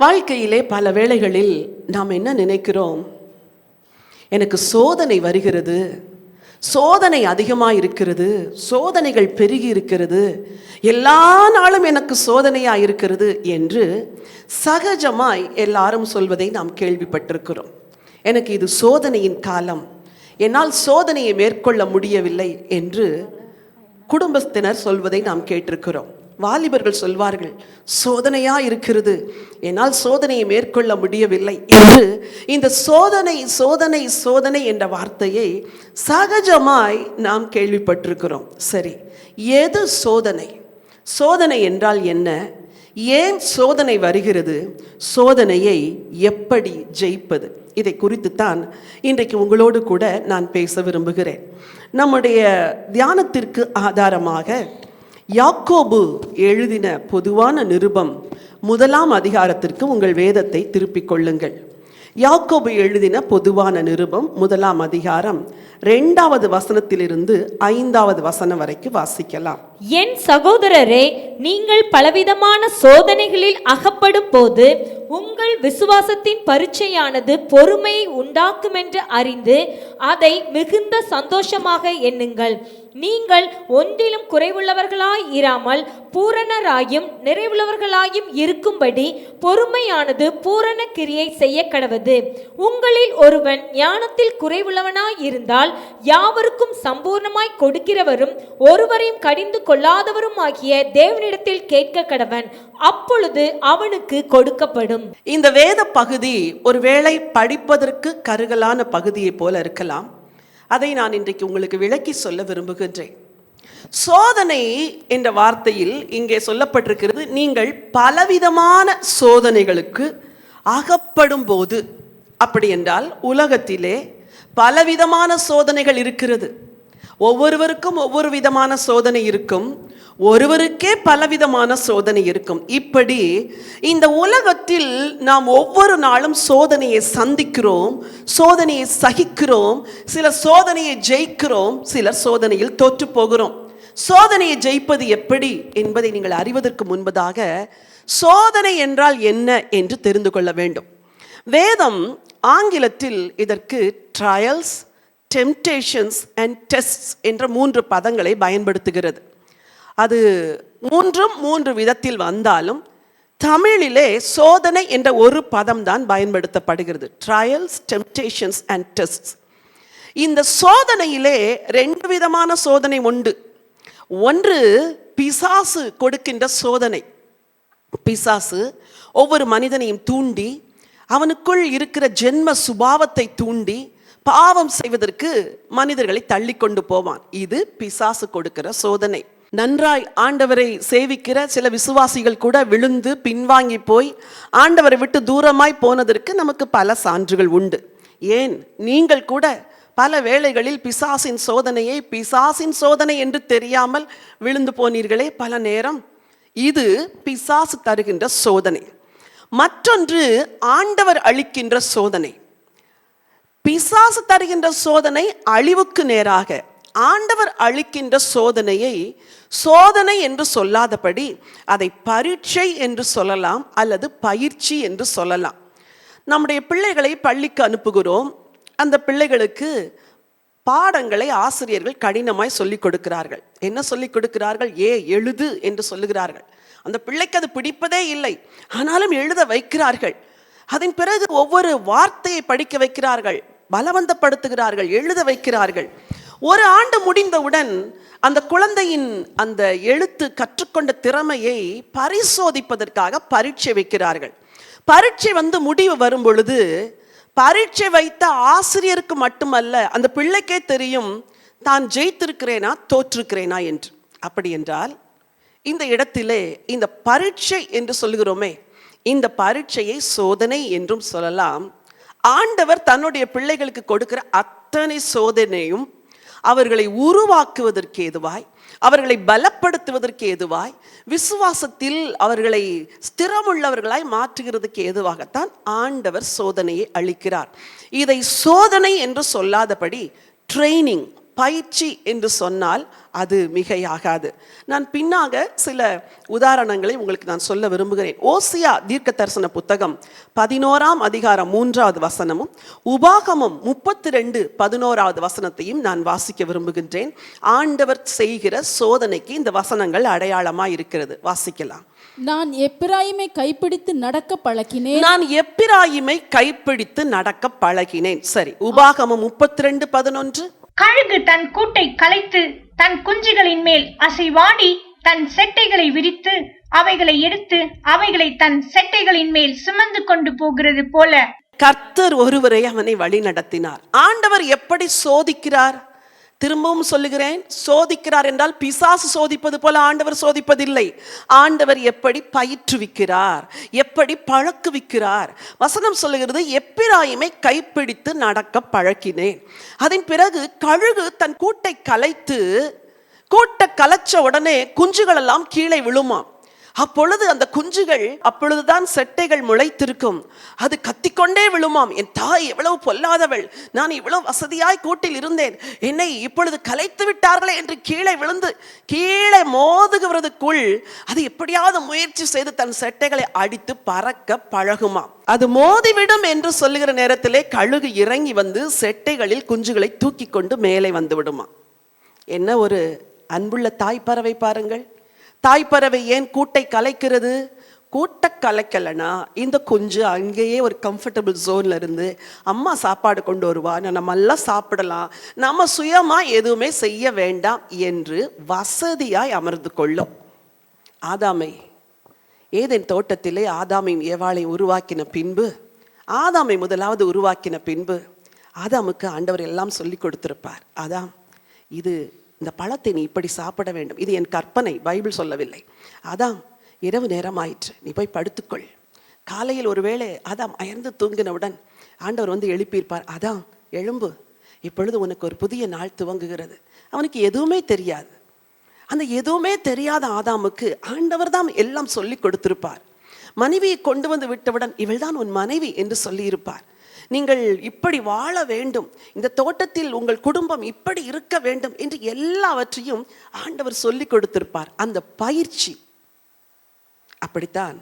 வாழ்க்கையிலே பல வேளைகளில் நாம் என்ன நினைக்கிறோம்? எனக்கு சோதனை வருகிறது, சோதனை அதிகமாக இருக்கிறது, சோதனைகள் பெருகி இருக்கிறது, எல்லா நாளும் எனக்கு சோதனையாக இருக்கிறது என்று சகஜமாய் எல்லாரும் சொல்வதை நாம் கேள்விப்பட்டிருக்கிறோம். எனக்கு இது சோதனையின் காலம், என்னால் சோதனையை மேற்கொள்ள முடியவில்லை என்று குடும்பத்தினர் சொல்வதை நாம் கேட்டிருக்கிறோம். வாலிபர்கள் சொல்வார்கள், சோதனையா இருக்கிறது, என்னால் சோதனையை மேற்கொள்ள முடியவில்லை என்று இந்த சோதனை சோதனை சோதனை என்ற வார்த்தையை சகஜமாய் நாம் கேள்விப்பட்டிருக்கிறோம். சரி, எது சோதனை? சோதனை என்றால் என்ன? ஏன் சோதனை வருகிறது? சோதனையை எப்படி ஜெயிப்பது? இதை குறித்துத்தான் இன்றைக்கு உங்களோடு கூட நான் பேச விரும்புகிறேன். நம்முடைய தியானத்திற்கு ஆதாரமாக யாக்கோபு எழுதின பொதுவான நிருபம் 1 அதிகாரத்திற்கு உங்கள் வேதத்தை திருப்பிக் கொள்ளுங்கள். யாக்கோபு எழுதின பொதுவான நிருபம் 1 அதிகாரம் 2வது வசனத்திலிருந்து 5வது வசனம் வரைக்கும் வாசிக்கலாம். என் சகோதரரே, நீங்கள் பலவிதமான சோதனைகளில் அகப்படும் போது உங்கள் விசுவாசத்தின் பரீட்சையானது பொறுமையை உண்டாக்கும் என்று அறிந்து அதை மிகுந்த சந்தோஷமாக எண்ணுங்கள். நீங்கள் ஒன்றிலும் குறைவுள்ளவர்களாய் இராமல் பூரணராயும் நிறைவுள்ளவர்களாயும் இருக்கும்படி பொறுமையானது பூரண கிரியை செய்ய கடவது. உங்களில் ஒருவன் ஞானத்தில் குறைவுள்ளவனாய் இருந்தால் யாவருக்கும் சம்பூர்ணமாய் கொடுக்கிறவரும் ஒருவரையும் கடிந்து கொள்ளாதவரும் ஆகிய தேவனிடத்தில் கேட்க கடவன், அப்பொழுது அவனுக்கு கொடுக்கப்படும். இந்த வேத பகுதி ஒருவேளை படிப்பதற்கு கருகலான பகுதியை போல இருக்கலாம். அதை நான் இன்றைக்கு உங்களுக்கு விளக்கி சொல்ல விரும்புகின்றேன். சோதனை என்ற வார்த்தையில் இங்கே சொல்லப்பட்டிருக்கிறது, நீங்கள் பலவிதமான சோதனைகளுக்கு அகப்படும் போது. அப்படி என்றால் உலகத்திலே பலவிதமான சோதனைகள் இருக்கிறது. ஒவ்வொருவருக்கும் ஒவ்வொரு விதமான சோதனை இருக்கும், ஒருவருக்கே பலவிதமான சோதனை இருக்கும். இப்படி இந்த உலகத்தில் நாம் ஒவ்வொரு நாளும் சோதனையை சந்திக்கிறோம், சோதனையை சகிக்கிறோம், சில சோதனையை ஜெயிக்கிறோம், சிலர் சோதனையில் தோற்று போகிறோம். சோதனையை ஜெயிப்பது எப்படி என்பதை நீங்கள் அறிவதற்கு முன்பதாக சோதனை என்றால் என்ன என்று தெரிந்து கொள்ள வேண்டும். வேதம் ஆங்கிலத்தில் இதற்கு ட்ரையல்ஸ், டெம்டேஷன்ஸ் அண்ட் டெஸ்ட்ஸ் என்ற 3 பதங்களை பயன்படுத்துகிறது. அது 3 விதத்தில் வந்தாலும் தமிழிலே சோதனை என்ற ஒரு பதம் தான் பயன்படுத்தப்படுகிறது. Trials, temptations and tests. இந்த சோதனையிலே 2 விதமான சோதனை உண்டு. ஒன்று பிசாசு கொடுக்கின்ற சோதனை. பிசாசு ஒவ்வொரு மனிதனையும் தூண்டி, அவனுக்குள் இருக்கிற ஜென்ம சுபாவத்தை தூண்டி பாவம் செய்வதற்கு மனிதர்களை தள்ளி கொண்டு போவான். இது பிசாசு கொடுக்கிற சோதனை. நன்றாய் ஆண்டவரை சேவிக்கிற சில விசுவாசிகள் கூட விழுந்து பின்வாங்கி போய் ஆண்டவரை விட்டு தூரமாய் போனதற்கு நமக்கு பல சான்றுகள் உண்டு. ஏன், நீங்கள் கூட பல வேளைகளில் பிசாசின் சோதனையை பிசாசின் சோதனை என்று தெரியாமல் விழுந்து போனீர்களே பல நேரம். இது பிசாசு தருகின்ற சோதனை. மற்றொன்று ஆண்டவர் அளிக்கின்ற சோதனை. பிசாசு தருகின்ற சோதனை அழிவுக்கு நேராக, ஆண்டவர் அளிக்கின்ற சோதனையை சோதனை என்று சொல்லாதபடி அதை பரீட்சை என்று சொல்லலாம், அல்லது பயிற்சி என்று சொல்லலாம். நம்முடைய பிள்ளைகளை பள்ளிக்கு அனுப்புகிறோம். அந்த பிள்ளைகளுக்கு பாடங்களை ஆசிரியர்கள் கடினமாய் சொல்லிக் கொடுக்கிறார்கள். என்ன சொல்லிக் கொடுக்கிறார்கள்? எழுது என்று சொல்லுகிறார்கள். அந்த பிள்ளைக்கு அது பிடிப்பதே இல்லை, ஆனாலும் எழுத வைக்கிறார்கள். அதன் பிறகு ஒவ்வொரு வார்த்தையை படிக்க வைக்கிறார்கள், பலவந்தப்படுத்துகிறார்கள், எழுத வைக்கிறார்கள். 1 ஆண்டு முடிந்தவுடன் அந்த குழந்தையின் அந்த எழுத்து கற்றுக்கொண்ட திறமையை பரிசோதிப்பதற்காக பரீட்சை வைக்கிறார்கள். பரீட்சை முடிவு வரும் பொழுது பரீட்சை வைத்த ஆசிரியருக்கு மட்டுமல்ல, அந்த பிள்ளைக்கே தெரியும் தான் ஜெயித்திருக்கிறேனா தோற்றிருக்கிறேனா என்று. அப்படி என்றால் இந்த இடத்திலே இந்த பரீட்சை என்று சொல்லுகிறோமே, இந்த பரீட்சையை சோதனை என்றும் சொல்லலாம். ஆண்டவர் தன்னுடைய பிள்ளைகளுக்கு கொடுக்கிற அத்தனை சோதனையும் அவர்களை உருவாக்குவதற்கு ஏதுவாய், அவர்களை பலப்படுத்துவதற்கு ஏதுவாய், விசுவாசத்தில் அவர்களை ஸ்திரமுள்ளவர்களாய் மாற்றுகிறதுக்கு ஏதுவாகத்தான் ஆண்டவர் சோதனையை அளிக்கிறார். இதை சோதனை என்று சொல்லாதபடி ட்ரைனிங், பயிற்சி என்று சொன்னால் அது மிகையாகாது. நான் பின்னாக சில உதாரணங்களை உங்களுக்கு நான் சொல்ல விரும்புகிறேன். ஓசியா தீர்க்க தரிசன புத்தகம் 11ஆம் அதிகாரம் 3வது வசனமும் உபாகமம் 32:11வது வசனத்தையும் நான் வாசிக்க விரும்புகின்றேன். ஆண்டவர் செய்கிற சோதனைக்கு இந்த வசனங்கள் அடையாளமாக இருக்கிறது. வாசிக்கலாம். நான் எப்பிராயிமை கைப்பிடித்து நடக்க பழகினேன். நான் எப்பிராயிமை கைப்பிடித்து நடக்க பழகினேன். சரி, உபாகமம் 32:11. கழுகு தன் கூட்டை கலைத்து தன் குஞ்சுகளின் மேல் அசைவாடி தன் செட்டைகளை விரித்து அவைகளை எடுத்து அவைகளை தன் செட்டைகளின் மேல் சுமந்து கொண்டு போகிறது போல கர்த்தர் ஒருவரை அவனை வழி நடத்தினார். ஆண்டவர் எப்படி சோதிக்கிறார்? திரும்பவும் சொல்லுகிறேன், சோதிக்கிறார் என்றால் பிசாசு சோதிப்பது போல ஆண்டவர் சோதிப்பதில்லை. ஆண்டவர் எப்படி பயிற்றுவிக்கிறார், எப்படி பழக்குவிக்கிறார். வசனம் சொல்லுகிறது, எப்பிராயிமை கைப்பிடித்து நடக்க பழக்கினேன். அதன் பிறகு கழுகு தன் கூட்டை கலைத்து, கூட்டை கலைச்ச உடனே குஞ்சுகள் எல்லாம் கீழே விழுமாம். அப்பொழுது அந்த குஞ்சுகள், அப்பொழுதுதான் செட்டைகள் முளைத்திருக்கும், அது கத்திக்கொண்டே விழுமாம். என் தாய் எவ்வளவு பொல்லாதவள், நான் இவ்வளவு வசதியாய் கூட்டில் இருந்தேன், என்னை இப்பொழுது கலைத்து விட்டார்களே என்று கீழே விழுந்து கீழே மோதுகிறதுக்குள் அது எப்படியாவது முயற்சி செய்து தன் செட்டைகளை அடித்து பறக்க பழகுமாம். அது மோதிவிடும் என்று சொல்லுகிற நேரத்திலே கழுகு இறங்கி வந்து செட்டைகளில் குஞ்சுகளை தூக்கி கொண்டு மேலே வந்து விடுமா. என்ன ஒரு அன்புள்ள தாய்ப்பறவை பாருங்கள். தாய்ப்பறவை ஏன் கூட்டை கலைக்கிறது? கூட்டை கலைக்கலைன்னா இந்த குஞ்சு அங்கேயே ஒரு கம்ஃபர்டபுள் ஜோன்ல இருந்து அம்மா சாப்பாடு கொண்டு வருவா, நம்ம எல்லாம் சாப்பிடலாம், நம்ம சுயமா எதுவுமே செய்ய வேண்டாம் என்று வசதியாய் அமர்ந்து கொள்ளும். ஆதாமை ஏதேன் தோட்டத்திலே ஆதாமையும் ஏவாளை உருவாக்கின பின்பு, ஆதாமை முதலாவது உருவாக்கின பின்பு ஆதாமுக்கு ஆண்டவர் எல்லாம் சொல்லி கொடுத்திருப்பார். ஆதாம், இது இந்த பழத்தை நீ இப்படி சாப்பிட வேண்டும், இது என் கற்பனை, பைபிள் சொல்லவில்லை. ஆதாம், இரவு நேரம் ஆயிற்று, நீ போய் படுத்துக்கொள். காலையில் ஒருவேளை ஆதாம் அயர்ந்து தூங்கினவுடன் ஆண்டவர் வந்து எழுப்பியிருப்பார், ஆதாம் எழும்பு, இப்பொழுது உனக்கு ஒரு புதிய நாள் துவங்குகிறது. அவனுக்கு எதுவுமே தெரியாது. அந்த எதுவுமே தெரியாத ஆதாமுக்கு ஆண்டவர் தான் எல்லாம் சொல்லி கொடுத்திருப்பார். மனைவியை கொண்டு வந்து விட்டவுடன் இவள் தான் உன் மனைவி என்று சொல்லியிருப்பார். நீங்கள் இப்படி வாழ வேண்டும், இந்த தோட்டத்தில் உங்கள் குடும்பம் இப்படி இருக்க வேண்டும் என்று எல்லாவற்றையும் ஆண்டவர் சொல்லி கொடுத்திருப்பார். அந்த பயிற்சி, அப்படித்தான்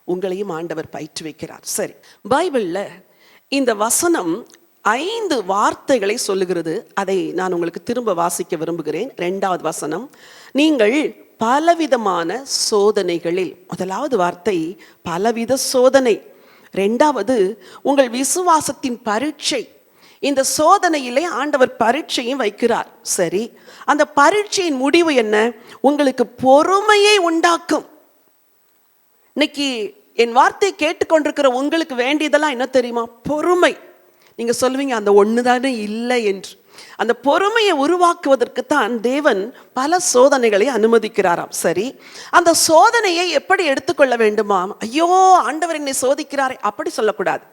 உங்களையும் ஆண்டவர் பயிற்றுவிக்கிறார். சரி, பைபிள்ல இந்த வசனம் 5 வார்த்தைகளை சொல்லுகிறது. அதை நான் உங்களுக்கு திரும்ப வாசிக்க விரும்புகிறேன். 2வது வசனம், நீங்கள் பலவிதமான சோதனைகளில். முதலாவது வார்த்தை பலவித சோதனை. 2வது உங்கள் விசுவாசத்தின் பரீட்சை. இந்த சோதனையிலே ஆண்டவர் பரீட்சையும் வைக்கிறார். சரி, அந்த பரீட்சையின் முடிவு என்ன? உங்களுக்கு பொறுமையை உண்டாக்கும். இன்னைக்கு என் வார்த்தை கேட்டுக்கொண்டிருக்கிற உங்களுக்கு வேண்டியதெல்லாம் என்ன தெரியுமா? பொறுமை. நீங்க சொல்லுவீங்க, அந்த ஒண்ணுதானே இல்லை என்று. அந்த பொறுமையை உருவாக்குவதற்கு தான் தேவன் பல சோதனைகளை அனுமதிக்கிறாராம். சரி, அந்த சோதனையை எப்படி எடுத்துக்கொள்ள வேண்டுமாம்? ஐயோ, ஆண்டவர் என்னை சோதிக்கிறாரே அப்படி சொல்லக்கூடாது.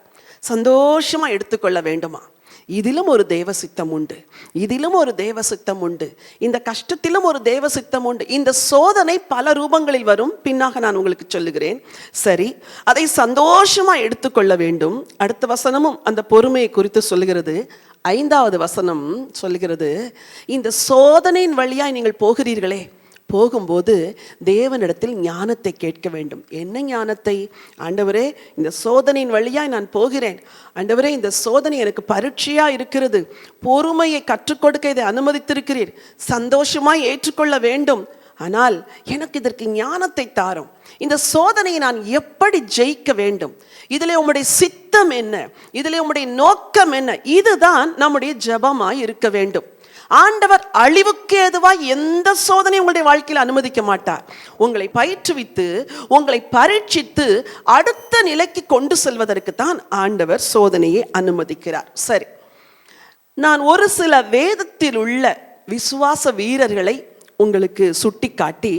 சந்தோஷமா எடுத்துக்கொள்ள வேண்டுமா? இதிலும் ஒரு தேவ சித்தம் உண்டு, இதிலும் ஒரு தேவ சித்தம் உண்டு, இந்த கஷ்டத்திலும் ஒரு தேவ சித்தம் உண்டு. இந்த சோதனை பல ரூபங்களில் வரும், பின்னாக நான் உங்களுக்கு சொல்லுகிறேன். சரி, அதை சந்தோஷமா எடுத்துக்கொள்ள வேண்டும். அடுத்த வசனமும் அந்த பொறுமையை குறித்து சொல்லுகிறது. 5வது வசனம் சொல்லுகிறது, இந்த சோதனையின் வழியாய் நீங்கள் போகிறீர்களே, போகும்போது தேவனிடத்தில் ஞானத்தை கேட்க வேண்டும். என்ன ஞானத்தை? ஆண்டவரே, இந்த சோதனையின் வழியாய் நான் போகிறேன், ஆண்டவரே இந்த சோதனை எனக்கு பரீட்சையா இருக்கிறது, பொறுமையை கற்றுக் கொடுக்க இதை அனுமதித்திருக்கிறீர், சந்தோஷமாய் ஏற்றுக்கொள்ள வேண்டும், ஆனால் எனக்கு இதற்கு ஞானத்தை தாரும். இந்த சோதனையை நான் எப்படி ஜெயிக்க வேண்டும்? இதிலே உம்முடைய சித்தம் என்ன? இதிலே உம்முடைய நோக்கம் என்ன? இதுதான் நம்முடைய ஜெபமாய் இருக்க வேண்டும். ஆண்டவர் அழிவுக்கு ஏதுவாய் எந்த சோதனையும் உங்களுடைய வாழ்க்கையில் அனுமதிக்க மாட்டார். உங்களை பயிற்றுவித்து, உங்களை பரீட்சித்து அடுத்த நிலைக்கு கொண்டு செல்வதற்கு தான் ஆண்டவர் சோதனையை அனுமதிக்கிறார். சரி, நான் ஒரு சில வேதத்தில் உள்ள விசுவாச வீரர்களை உங்களுக்கு சுட்டி காட்டி,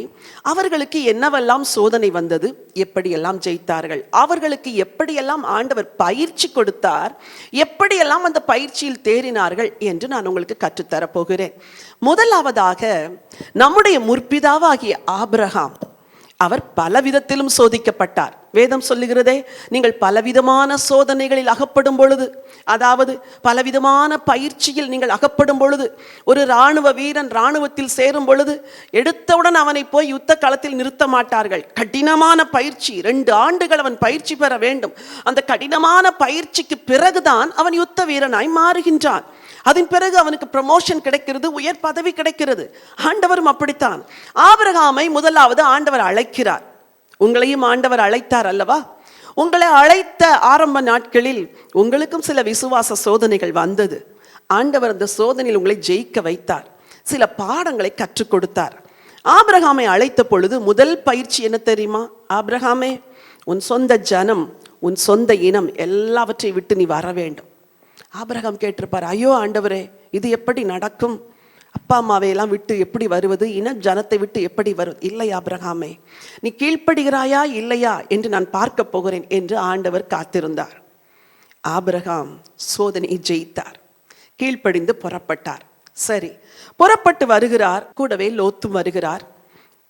அவர்களுக்கு என்னவெல்லாம் சோதனை வந்தது, எப்படியெல்லாம் ஜெயித்தார்கள், அவர்களுக்கு எப்படியெல்லாம் ஆண்டவர் பயிற்சி கொடுத்தார், எப்படியெல்லாம் அந்த பயிற்சியில் தேறினார்கள் என்று நான் உங்களுக்கு கற்றுத்தரப்போகிறேன். முதலாவதாக நம்முடைய முற்பிதாவாகிய ஆபிரகாம், அவர் பல விதத்திலும் சோதிக்கப்பட்டார். வேதம் சொல்லுகிறதே, நீங்கள் பலவிதமான சோதனைகளில் அகப்படும் பொழுது, அதாவது பலவிதமான பயிற்சியில் நீங்கள் அகப்படும் பொழுது, ஒரு இராணுவ வீரன் இராணுவத்தில் சேரும் பொழுது எடுத்தவுடன் அவனை போய் யுத்த களத்தில் நிறுத்த மாட்டார்கள். கடினமான பயிற்சி, 2 ஆண்டுகள் அவன் பயிற்சி பெற வேண்டும். அந்த கடினமான பயிற்சிக்கு பிறகுதான் அவன் யுத்த வீரனாய் மாறுகின்றான். அதன் பிறகு அவனுக்கு ப்ரமோஷன் கிடைக்கிறது, உயர் பதவி கிடைக்கிறது. ஆண்டவரும் அப்படித்தான். ஆபிரகாமை முதலாவது ஆண்டவர் அழைக்கிறார். உங்களையும் ஆண்டவர் அழைத்தார் அல்லவா? உங்களை அழைத்த ஆரம்ப நாட்களில் உங்களுக்கும் சில விசுவாச சோதனைகள் வந்தது. ஆண்டவர் அந்த சோதனையில் உங்களை ஜெயிக்க வைத்தார், சில பாடங்களை கற்றுக் கொடுத்தார். ஆபிரகாமை அழைத்த பொழுது முதல் பயிற்சி என்ன தெரியுமா? ஆபிரகாமே, உன் சொந்த ஜனம், உன் சொந்த இனம் எல்லாவற்றையும் விட்டு நீ வர வேண்டும். ஆபிரகாம் கேட்டிருப்பார், ஐயோ ஆண்டவரே, இது எப்படி நடக்கும்? அப்பா அம்மாவையெல்லாம் விட்டு எப்படி வருவது? இன ஜனத்தை விட்டு எப்படி வருவது? இல்லை ஆபிரகாமே, நீ கீழ்ப்படுகிறாயா இல்லையா என்று நான் பார்க்க போகிறேன் என்று ஆண்டவர் காத்திருந்தார். ஆபிரகாம் சோதனையை ஜெயித்தார், கீழ்ப்படிந்து புறப்பட்டார். சரி, புறப்பட்டு வருகிறார். கூடவே லோத்தும் வருகிறார்,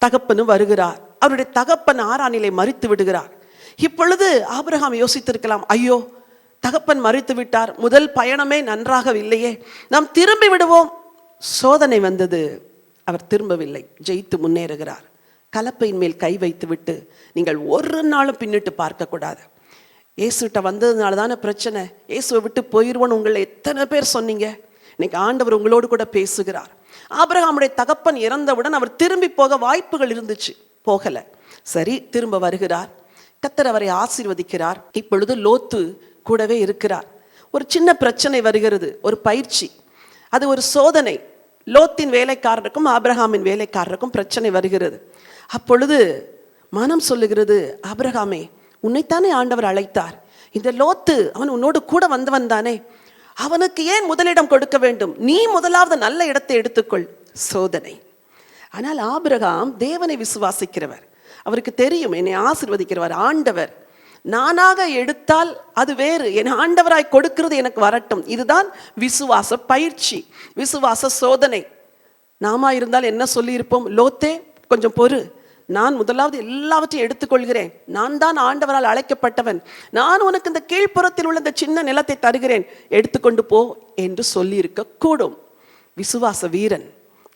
தகப்பனும் வருகிறார். அவருடைய தகப்பன் ஆரானிலே மரித்து விடுகிறார். இப்பொழுது ஆபிரகாம் யோசித்திருக்கலாம், ஐயோ தகப்பன் மரித்து விட்டார், முதல் பயணமே நன்றாக இல்லையே, நாம் திரும்பி விடுவோம். சோதனை வந்தது, அவர் திரும்பவில்லை, ஜெயித்து முன்னேறுகிறார். கலப்பையின் மேல் கை வைத்து விட்டு, நீங்கள் ஒரு நாளும் பின்னிட்டு பார்க்கக்கூடாது. இயேசுகிட்ட வந்ததுனால தானே பிரச்சனை, இயேசுவை விட்டு போயிடுவோன்னு உங்களை எத்தனை பேர் சொன்னீங்க? இன்னைக்கு ஆண்டவர் உங்களோடு கூட பேசுகிறார். ஆபிரகாமுடைய தகப்பன் இறந்தவுடன் அவர் திரும்பி போக வாய்ப்புகள் இருந்துச்சு, போகல. சரி, திரும்ப வருகிறார். கர்த்தர் அவரை ஆசீர்வதிக்கிறார். இப்பொழுது லோத்து கூடவே இருக்கிறார். ஒரு சின்ன பிரச்சனை வருகிறது, ஒரு பயிற்சி, அது ஒரு சோதனை. லோத்தின் வேலைக்காரருக்கும் ஆபிரகாமின் வேலைக்காரருக்கும் பிரச்சனை வருகிறது. அப்பொழுது மனம் சொல்லுகிறது, ஆபிரகாமே, உன்னைத்தானே ஆண்டவர் அழைத்தார், இந்த லோத்து அவன் உன்னோடு கூட வந்தவன் தானே, அவனுக்கு ஏன் முதலிடம் கொடுக்க வேண்டும்? நீ முதலாவது நல்ல இடத்தை எடுத்துக்கொள். சோதனை. ஆனால் ஆபிரகாம் தேவனை விசுவாசிக்கிறவர். அவருக்கு தெரியும், என்னை ஆசீர்வதிக்கிறவர் ஆண்டவர். நானாக எடுத்தால் அது வேறு, என் ஆண்டவராய் கொடுக்கிறது எனக்கு வரட்டும். இதுதான் விசுவாச பயிற்சி, விசுவாச சோதனை. நாம இருந்தால் என்ன சொல்லியிருப்போம்? லோத்தே, கொஞ்சம் பொறு, நான் முதலாவது எல்லாவற்றையும் எடுத்துக்கொள்கிறேன், நான் தான் ஆண்டவரால் அழைக்கப்பட்டவன், நான் உனக்கு இந்த கீழ்ப்புறத்தில் உள்ள இந்த சின்ன நிலத்தை தருகிறேன், எடுத்துக்கொண்டு போ என்று சொல்லியிருக்க கூடும். விசுவாச வீரன்.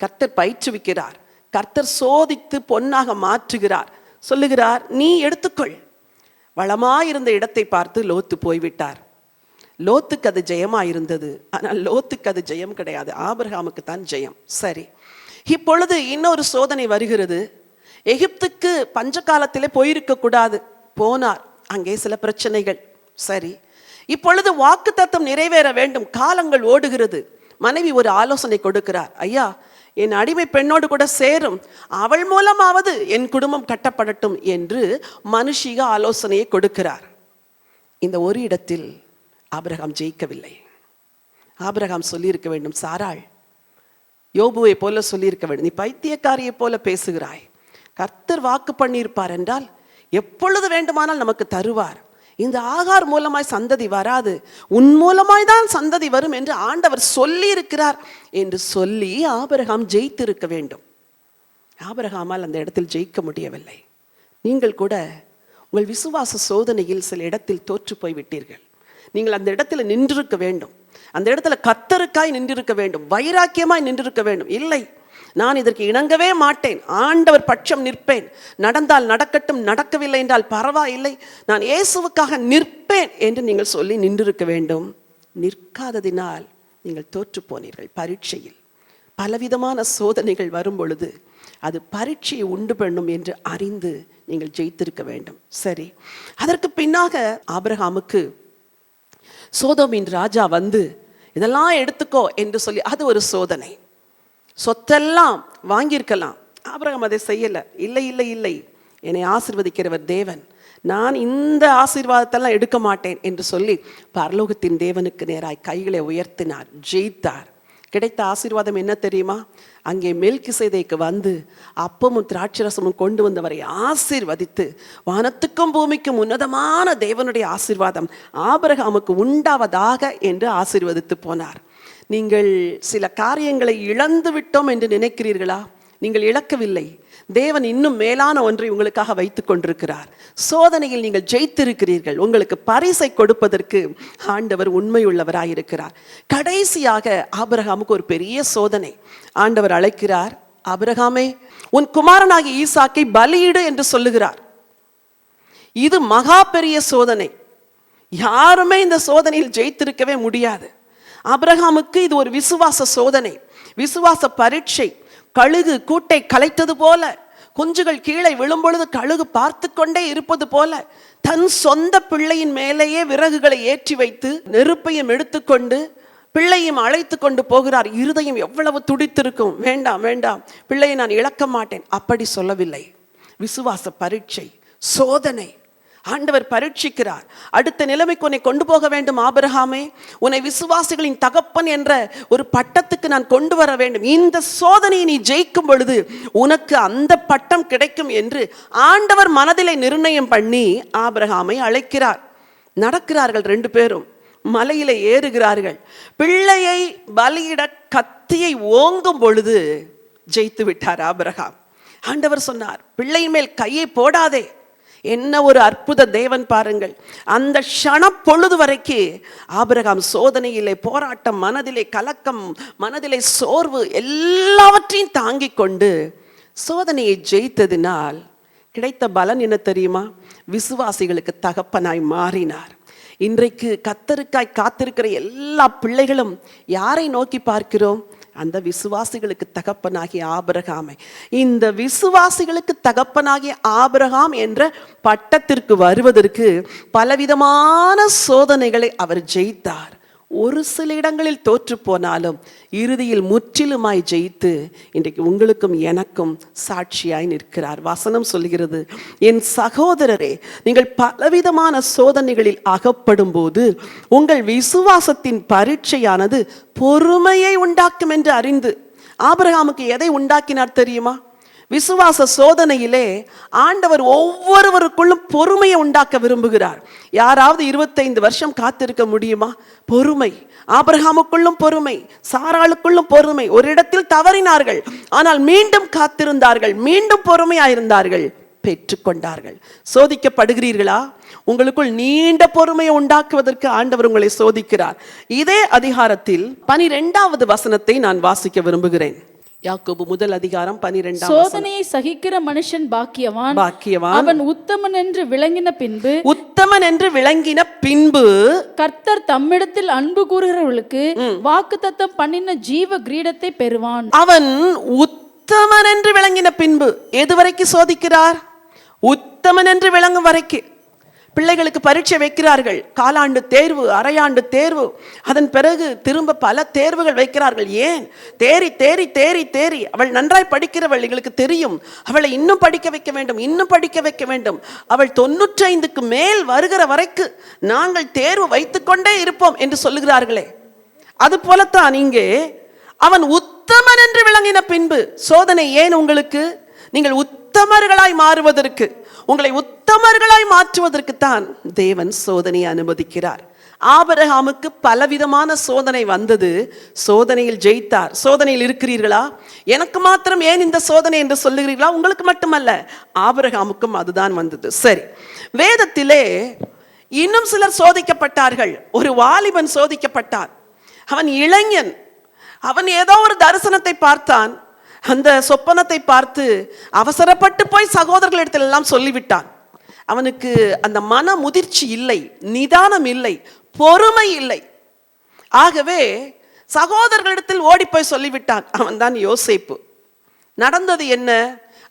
கர்த்தர் பயிற்றுவிக்கிறார், கர்த்தர் சோதித்து பொன்னாக மாற்றுகிறார். சொல்லுகிறார், நீ எடுத்துக்கொள். வளமாயிருந்த இடத்தை பார்த்து லோத்து போய்விட்டார். லோத்துக்கு அது ஜெயமாயிருந்தது, ஆனால் லோத்துக்கு அது ஜெயம் கிடையாது, ஆபிரகாமுக்கு தான் ஜெயம். சரி, இப்பொழுது இன்னொரு சோதனை வருகிறது. எகிப்துக்கு பஞ்ச காலத்திலே போயிருக்க கூடாது, போனார். அங்கே சில பிரச்சனைகள். சரி, இப்பொழுது வாக்குத்தத்தம் நிறைவேற வேண்டும், காலங்கள் ஓடுகிறது. மனைவி ஒரு ஆலோசனை கொடுக்கிறார், ஐயா, என் அடிமை பெண்ணோடு கூட சேரும், அவள் மூலமாவது என் குடும்பம் கட்டப்படட்டும் என்று மனுஷிக ஆலோசனையை கொடுக்கிறார். இந்த ஒரு இடத்தில் ஆபிரகாம் ஜெயிக்கவில்லை. ஆபிரகாம் சொல்லியிருக்க வேண்டும், சாராள் யோபுவை போல சொல்லியிருக்க வேண்டும், நீ பைத்தியக்காரியை போல பேசுகிறாய், கர்த்தர் வாக்கு பண்ணியிருப்பார் என்றால் எப்பொழுது வேண்டுமானால் நமக்கு தருவார். இந்த ஆகார் மூலமாய் சந்ததி வராது, உன் மூலமாய் தான் சந்ததி வரும் என்று ஆண்டவர் சொல்லி இருக்கிறார் என்று சொல்லி ஆபிரகாம் ஜெயித்திருக்க வேண்டும். ஆபிரகாமால் அந்த இடத்தில் ஜெயிக்க முடியவில்லை. நீங்கள் கூட உங்கள் விசுவாச சோதனையில் சில இடத்தில் தோற்று போய் விட்டீர்கள். நீங்கள் அந்த இடத்துல நின்றிருக்க வேண்டும், அந்த இடத்துல கர்த்தருக்காய் நின்றிருக்க வேண்டும், வைராக்கியமாய் நின்றிருக்க வேண்டும். இல்லை, நான் இதற்கு இணங்கவே மாட்டேன், ஆண்டவர் பட்சம் நிற்பேன், நடந்தால் நடக்கட்டும், நடக்கவில்லை என்றால் பரவாயில்லை, நான் இயேசுவுக்காக நிற்பேன் என்று நீங்கள் சொல்லி நின்றிருக்க வேண்டும். நிற்காததினால் நீங்கள் தோற்று போனீர்கள். பரீட்சையில் பலவிதமான சோதனைகள் வரும் பொழுது அது பரீட்சையை உண்டு பண்ணும் என்று அறிந்து நீங்கள் ஜெயித்திருக்க வேண்டும். சரி, அதற்கு பின்னாக ஆபிரகாமுக்கு சோதோமின் ராஜா வந்து இதெல்லாம் எடுத்துக்கோ என்று சொல்லி, அது ஒரு சோதனை. சொத்தெல்லாம் வாங்கியிருக்கலாம், ஆபிரகாம் அதை செய்யலை. இல்லை இல்லை இல்லை, என்னை ஆசீர்வதிக்கிறவர் தேவன், நான் இந்த ஆசீர்வாதத்தெல்லாம் எடுக்க மாட்டேன் என்று சொல்லி பரலோகத்தின் தேவனுக்கு நேராய் கைகளை உயர்த்தினார், ஜெயித்தார். கிடைத்த ஆசீர்வாதம் என்ன தெரியுமா? அங்கே மெல்கிசேதேக்கு வந்து அப்பமும் திராட்சரசமும் கொண்டு வந்தவரை ஆசீர்வதித்து, வானத்துக்கும் பூமிக்கும் உன்னதமான தேவனுடைய ஆசீர்வாதம் ஆபிரகாமுக்கு உண்டாவதாக என்று ஆசீர்வதித்து போனார். நீங்கள் சில காரியங்களை இழந்து விட்டோம் என்று நினைக்கிறீர்களா? நீங்கள் இழக்கவில்லை. தேவன் இன்னும் மேலான ஒன்றை உங்களுக்காக வைத்துக் கொண்டிருக்கிறார். சோதனையில் நீங்கள் ஜெயித்திருக்கிறீர்கள். உங்களுக்கு பரிசை கொடுப்பதற்கு ஆண்டவர் உண்மையுள்ளவராயிருக்கிறார். கடைசியாக ஆபிரகாமுக்கு ஒரு பெரிய சோதனை. ஆண்டவர் அழைக்கிறார், ஆபிரகாமே, உன் குமாரனாகிய ஈசாக்கை பலியிடு என்று சொல்லுகிறார். இது மகா பெரிய சோதனை. யாருமே இந்த சோதனையில் ஜெயித்திருக்கவே முடியாது. ஆபிரகாமுக்கு இது ஒரு விசுவாச சோதனை, விசுவாச பரீட்சை. கழுகு கூட்டை கலைத்தது போல, குஞ்சுகள் கீழே விழும்பொழுது கழுகு பார்த்து கொண்டே இருப்பது போல, தன் சொந்த பிள்ளையின் மேலேயே விறகுகளை ஏற்றி வைத்து நெருப்பையும் எடுத்துக்கொண்டு பிள்ளையும் அழைத்து கொண்டு போகிறார். இருதயம் எவ்வளவு துடித்திருக்கும். வேண்டாம் வேண்டாம், பிள்ளையை நான் இழக்க மாட்டேன். அப்படி சொல்லவில்லை. விசுவாச பரீட்சை, சோதனை. ஆண்டவர் பரீட்சிக்கிறார். அடுத்த நிலைமைக்கு உன்னை கொண்டு போக வேண்டும் ஆபிரகாமே. உன்னை விசுவாசிகளின் தகப்பன் என்ற ஒரு பட்டத்துக்கு நான் கொண்டு வர வேண்டும். இந்த சோதனையை நீ ஜெயிக்கும் பொழுது உனக்கு அந்த பட்டம் கிடைக்கும் என்று ஆண்டவர் மனதிலே நிர்ணயம் பண்ணி ஆபிரகாமை அழைக்கிறார். நடக்கிறார்கள். 2 பேரும் மலையிலே ஏறுகிறார்கள். பிள்ளையை பலியிட கத்தியை ஓங்கும் பொழுது ஜெயித்து விட்டார் ஆபிரகாம். ஆண்டவர் சொன்னார், பிள்ளை மேல் கையை போடாதே. என்ன ஒரு அற்புத தேவன் பாருங்கள். அந்த க்ஷண பொழுது வரைக்கு ஆபிரகாம் சோதனையிலே போராட்டம், மனதிலே கலக்கம், மனதிலே சோர்வு எல்லாவற்றையும் தாங்கிக் கொண்டு சோதனையை ஜெயித்ததினால் கிடைத்த பலன் என்ன தெரியுமா? விசுவாசிகளுக்கு தகப்பனாய் மாறினார். இன்றைக்கு கர்த்தருக்காய் காத்திருக்கிற எல்லா பிள்ளைகளும் யாரை நோக்கி பார்க்கிறோம்? அந்த விசுவாசிகளுக்கு தகப்பனாகிய ஆபிரகாமை. இந்த விசுவாசிகளுக்கு தகப்பனாகிய ஆபிரகாம் என்ற பட்டத்திற்கு வருவதற்கு பலவிதமான சோதனைகளை அவர் ஜெயித்தார். ஒரு சில இடங்களில் தோற்று போனாலும் இறுதியில் முற்றிலுமாய் ஜெயித்து இன்றைக்கு உங்களுக்கும் எனக்கும் சாட்சியாய் நிற்கிறார். வசனம் சொல்கிறது, என் சகோதரரே, நீங்கள் பலவிதமான சோதனைகளில் அகப்படும் போது உங்கள் விசுவாசத்தின் பரீட்சையானது பொறுமையை உண்டாக்கும் என்று அறிந்து. ஆபிரகாமுக்கு எதை உண்டாக்கினார் தெரியுமா? விசுவாச சோதனையிலே ஆண்டவர் ஒவ்வொருவருக்குள்ளும் பொறுமையை உண்டாக்க விரும்புகிறார். யாராவது 25 வருஷம் காத்திருக்க முடியுமா? பொறுமை. ஆபிரகாமுக்குள்ளும் பொறுமை, சாராளுக்குள்ளும் பொறுமை. ஒரு இடத்தில் தவறினார்கள், ஆனால் மீண்டும் காத்திருந்தார்கள், மீண்டும் பொறுமையாயிருந்தார்கள், பெற்றுக்கொண்டார்கள். சோதிக்கப்படுகிறீர்களா? உங்களுக்குள் நீண்ட பொறுமையை உண்டாக்குவதற்கு ஆண்டவர் உங்களை சோதிக்கிறார். இதே அதிகாரத்தில் 12வது வசனத்தை நான் வாசிக்க விரும்புகிறேன். யாக்கோபு 1 அதிகாரம் 12. சோதனையை சகிக்கிற மனுஷன் பாக்கியவான், அவன் உத்தமன் என்று விளங்கின பின்பு கர்த்தர் தம்மிடத்தில் அன்பு கூறுகிறவர்களுக்கு வாக்குத்தத்தம் பண்ணின ஜீவ கிரீடத்தை பெறுவான். அவன் உத்தமன் என்று விளங்கின பின்பு எதுவரைக்கும் சோதிக்கிறார்? உத்தமன் என்று விளங்கும் வரைக்கும். பிள்ளைகளுக்கு பரீட்சை வைக்கிறார்கள். காலாண்டு தேர்வு, அரையாண்டு தேர்வு, அதன் பிறகு திரும்ப பல தேர்வுகள் வைக்கிறார்கள். ஏன்? தேறி தேறி தேறி தேறி அவள் நன்றாய் படிக்கிறவள், எங்களுக்கு தெரியும், அவளை இன்னும் படிக்க வைக்க வேண்டும், இன்னும் படிக்க வைக்க வேண்டும். அவள் 95க்கு மேல் வருகிற வரைக்கு நாங்கள் தேர்வு வைத்துக்கொண்டே இருப்போம் என்று சொல்லுகிறார்களே. அது போலத்தான் இங்கே அவன் உத்தமன் என்று விளங்கின பின்பு. சோதனை ஏன் உங்களுக்கு? நீங்கள் உத்தமர்களாய் மாறுவதற்கு, உங்களை உத்தமர்களாய் மாற்றுவதற்குத்தான் தேவன் சோதனையை அனுமதிக்கிறார். ஆபிரகாமுக்கு பலவிதமான சோதனை வந்தது. சோதனையில் ஜெயித்தார். சோதனையில் இருக்கிறீர்களா? எனக்கு மாத்திரம் ஏன் இந்த சோதனை என்று சொல்லுகிறீர்களா? உங்களுக்கு மட்டுமல்ல, ஆபிரகாமுக்கும் அதுதான் வந்தது. சரி, வேதத்திலே இன்னும் சிலர் சோதிக்கப்பட்டார்கள். ஒரு வாலிபன் சோதிக்கப்பட்டான். அவன் இளைஞன். அவன் ஏதோ ஒரு தரிசனத்தை பார்த்தான். அந்த சொப்பனத்தை பார்த்து அவசரப்பட்டு போய் சகோதரர்களிடத்தில் எல்லாம் சொல்லிவிட்டான். அவனுக்கு அந்த மன முதிர்ச்சி இல்லை, நிதானம் இல்லை, பொறுமை இல்லை. ஆகவே சகோதரர்களிடத்தில் ஓடி போய் சொல்லிவிட்டான். அவன் தான் யோசேப்பு. நடந்தது என்ன?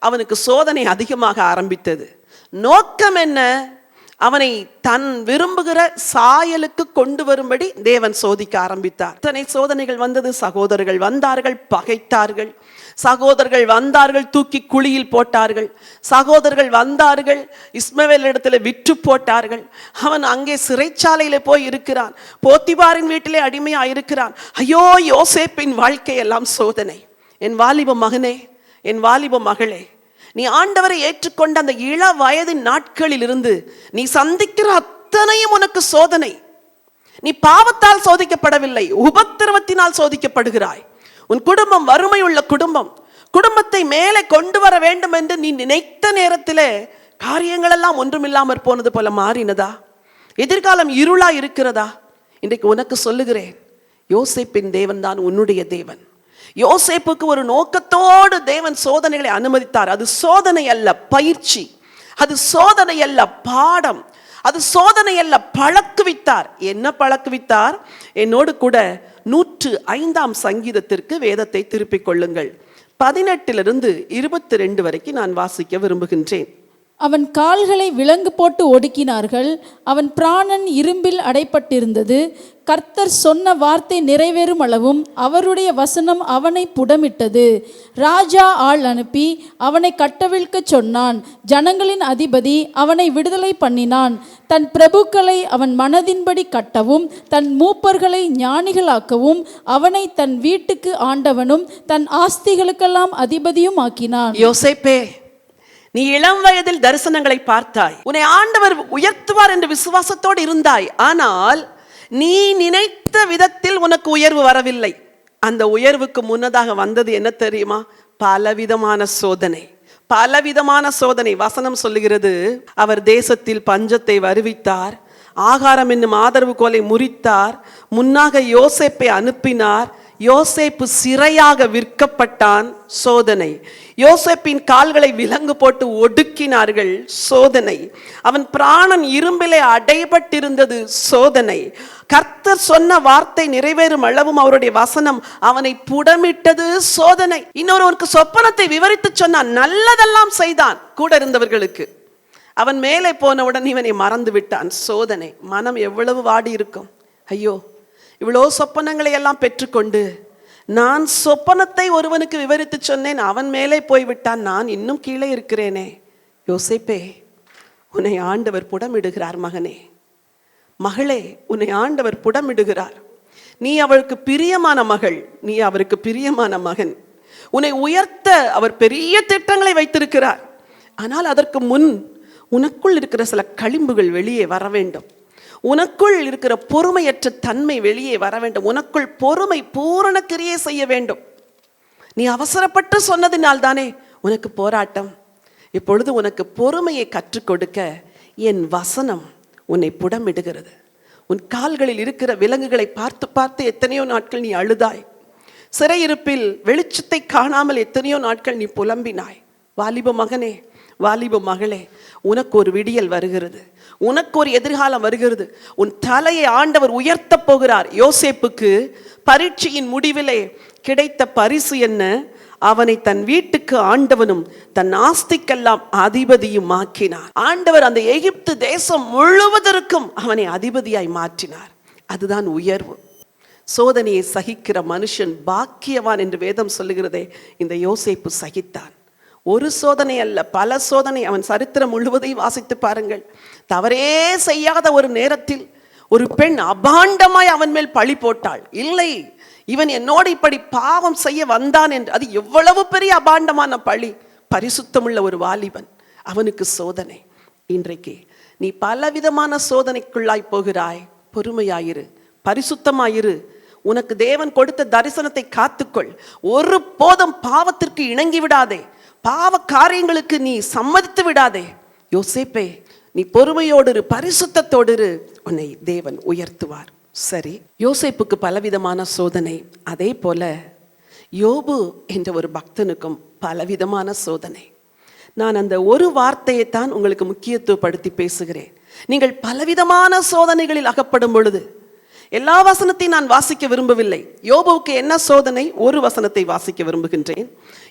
அவனுக்கு சோதனை அதிகமாக ஆரம்பித்தது. நோக்கம் என்ன? அவனை தன் விரும்புகிற சாயலுக்கு கொண்டு வரும்படி தேவன் சோதிக்க ஆரம்பித்தார். இத்தனை சோதனைகள் வந்தது. சகோதரர்கள் வந்தார்கள், பகைத்தார்கள். சகோதரர்கள் வந்தார்கள், தூக்கி குழியில் போட்டார்கள். சகோதரர்கள் வந்தார்கள், இஸ்மவேல் இடத்துல விற்று போட்டார்கள். அவன் அங்கே சிறைச்சாலையில போய் இருக்கிறான். போத்திபாரின் வீட்டிலே அடிமையா இருக்கிறான். ஐயோ, யோசேப்பின் வாழ்க்கை எல்லாம் சோதனை. என் வாலிப மகனே, என் வாலிப மகளே, நீ ஆண்டவரை ஏற்றுக்கொண்ட அந்த இள வயதின் நாட்களில் இருந்து நீ சந்திக்கிற அத்தனையும் உனக்கு சோதனை. நீ பாவத்தால் சோதிக்கப்படவில்லை, உபத்திரவத்தினால் சோதிக்கப்படுகிறாய். உன் குடும்பம் வறுமை உள்ள குடும்பம். குடும்பத்தை மேலே கொண்டு வர வேண்டும் என்று நீ நினைத்த நேரத்திலே காரியங்கள் எல்லாம் ஒன்றுமில்லாமற் போனது போல மாறினதா? எதிர்காலம் இருளா இருக்கிறதா? இன்றைக்கு உனக்கு சொல்லுகிறேன், யோசேப்பின் தேவன் தான் உன்னுடைய தேவன். யோசேப்புக்கு ஒரு நோக்கத்தோடு தேவன் சோதனைகளை அனுமதித்தார். அது சோதனை அல்ல பயிற்சி, அது சோதனை அல்ல பாடம், அது சோதனை அல்ல பழக்குவித்தார். என்ன பழக்குவித்தார்? என்னோடு கூட 105ஆம் சங்கீதத்திற்கு வேதத்தை திருப்பிக் கொள்ளுங்கள். 18 22 வரைக்கும் நான் வாசிக்க விரும்புகின்றேன். அவன் கால்களை விலங்கு போட்டு ஒடுக்கினார்கள், அவன் பிராணன் இரும்பில் அடைப்பட்டிருந்தது. கர்த்தர் சொன்ன வார்த்தை நிறைவேறும் அளவும் அவருடைய வசனம் அவனை புடமிட்டது. ராஜா ஆள் அனுப்பி அவனை கட்டவிழ்க்கச் சொன்னான். ஜனங்களின் அதிபதி அவனை விடுதலை பண்ணினான். தன் பிரபுக்களை அவன் மனதின்படி கட்டவும் தன் மூப்பர்களை ஞானிகளாக்கவும் அவனை தன் வீட்டுக்கு ஆண்டவனும் தன் ஆஸ்திகளுக்கெல்லாம் அதிபதியும் ஆக்கினான். யோசேப்பே, நீ இளம் வயதில் தரிசனங்களை பார்த்தாய், உன்னை ஆண்டவர் உயர்த்துவார் என்று விசுவாசத்தோடு இருந்தாய். ஆனால் நீ நினைத்த விதத்தில் உனக்கு உயர்வு வரவில்லை. அந்த உயர்வுக்கு முன்னதாக வந்தது என்ன தெரியுமா? பலவிதமான சோதனை, பலவிதமான சோதனை. வசனம் சொல்லுகிறது, அவர் தேசத்தில் பஞ்சத்தை வருவித்தார், ஆகாரம் என்னும் ஆதரவு கோலை முறித்தார், முன்னாக யோசேப்பை அனுப்பினார், யோசேப்பு சிறையாக விற்கப்பட்டான். சோதனை. யோசேப்பின் கால்களை விலங்கு போட்டு ஒடுக்கினார்கள். சோதனை. அவன் பிராணன் இரும்பிலே அடைபட்டிருந்தது. சோதனை. கர்த்தர் சொன்ன வார்த்தை நிறைவேறும் அளவும் அவருடைய வசனம் அவனை புடமிட்டது. சோதனை. இன்னொருவருக்கு சொப்பனத்தை விவரித்து சொன்னான், நல்லதெல்லாம் செய்தான் கூட இருந்தவர்களுக்கு. அவன் மேலே போனவுடன் இவனை மறந்து விட்டான். சோதனை. மனம் எவ்வளவு வாடி இருக்கும். ஐயோ, இவ்வளோ சொப்பனங்களை எல்லாம் பெற்றுக்கொண்டு நான் சொப்பனத்தை ஒருவனுக்கு விவரித்து சொன்னேன், அவன் மேலே போய்விட்டான், நான் இன்னும் கீழே இருக்கிறேனே. யோசேப்பே, உன்னை ஆண்டவர் புடமிடுகிறார். மகனே, மகளே, உன்னை ஆண்டவர் புடமிடுகிறார். நீ அவளுக்கு பிரியமான மகள், நீ அவருக்கு பிரியமான மகன். உன்னை உயர்த்த அவர் பெரிய திட்டங்களை வைத்திருக்கிறார். ஆனால் அதற்கு முன் உனக்குள் இருக்கிற சில களிம்புகள் வெளியே வர வேண்டும். உனக்குள் இருக்கிற பொறுமையற்ற தன்மை வெளியே வர வேண்டும். உனக்குள் பொறுமை பூரண கிரியை செய்ய வேண்டும். நீ அவசரப்பட்டு சொன்னதினால் தானே உனக்கு போராட்டம். இப்பொழுது உனக்கு பொறுமையை கற்றுக் கொடுக்க என் வசனம் உன்னை புடமிடுகிறது. உன் கால்களில் இருக்கிற விலங்குகளை பார்த்து பார்த்து எத்தனையோ நாட்கள் நீ அழுதாய். சிறையிருப்பில் வெளிச்சத்தை காணாமல் எத்தனையோ நாட்கள் நீ புலம்பினாய். வாலிப மகனே, வாலிப மகளே, உனக்கு ஒரு விடியல் வருகிறது, உனக்கு ஒரு எதிர்காலம் வருகிறது. உன் தலையை ஆண்டவர் உயர்த்த போகிறார். யோசேப்புக்கு பரீட்சையின் முடிவிலே கிடைத்த பரிசு என்ன? அவனை தன் வீட்டுக்கு ஆண்டவனும் தன் ஆஸ்திக்கெல்லாம் அதிபதியும் ஆக்கினார். ஆண்டவர் அந்த எகிப்து தேசம் முழுவதற்கும் அவனை அதிபதியாய் மாற்றினார். அதுதான் உயர்வு. சோதனையை சகிக்கிற மனுஷன் பாக்கியவான் என்று வேதம் சொல்லுகிறதே. இந்த யோசேப்பு சகித்தான். ஒரு சோதனை அல்ல, பல சோதனை. அவன் சரித்திரம் முழுவதையும் வாசித்து பாருங்கள். தவறே செய்யாத ஒரு நேரத்தில் ஒரு பெண் அபாண்டமாய் அவன் மேல் பழி போட்டாள். இல்லை, இவன் என்னோடு இப்படி பாவம் செய்ய வந்தான் என்று. அது எவ்வளவு பெரிய அபாண்டமான பழி. பரிசுத்தமுள்ள ஒரு வாலிபன், அவனுக்கு சோதனை. இன்றைக்கு நீ பலவிதமான சோதனைக்குள்ளாய் போகிறாய். பொறுமையாயிரு, பரிசுத்தமாயிரு. உனக்கு தேவன் கொடுத்த தரிசனத்தை காத்துக்கொள். ஒரு போதும் பாவத்திற்கு இணங்கி விடாதே, பாவ காரியங்களுக்கு நீ சம்மதித்து விடாதே. யோசேப்பே, நீ பொறுமையோடு, பரிசுத்தத்தோடு, உன்னை தேவன் உயர்த்துவார். சரி, யோசேப்புக்கு பலவிதமான சோதனை. அதே போல யோபு என்ற ஒரு பக்தனுக்கும் பலவிதமான சோதனை. நான் அந்த ஒரு வார்த்தையை தான் உங்களுக்கு முக்கியத்துவப்படுத்தி பேசுகிறேன். நீங்கள் பலவிதமான சோதனைகளில் அகப்படும் பொழுது, எல்லா வசனத்தையும் நான் வாசிக்க விரும்பவில்லை. யோபுவுக்கு என்ன சோதனை? ஒரு வசனத்தை வாசிக்க விரும்புகின்றேன்.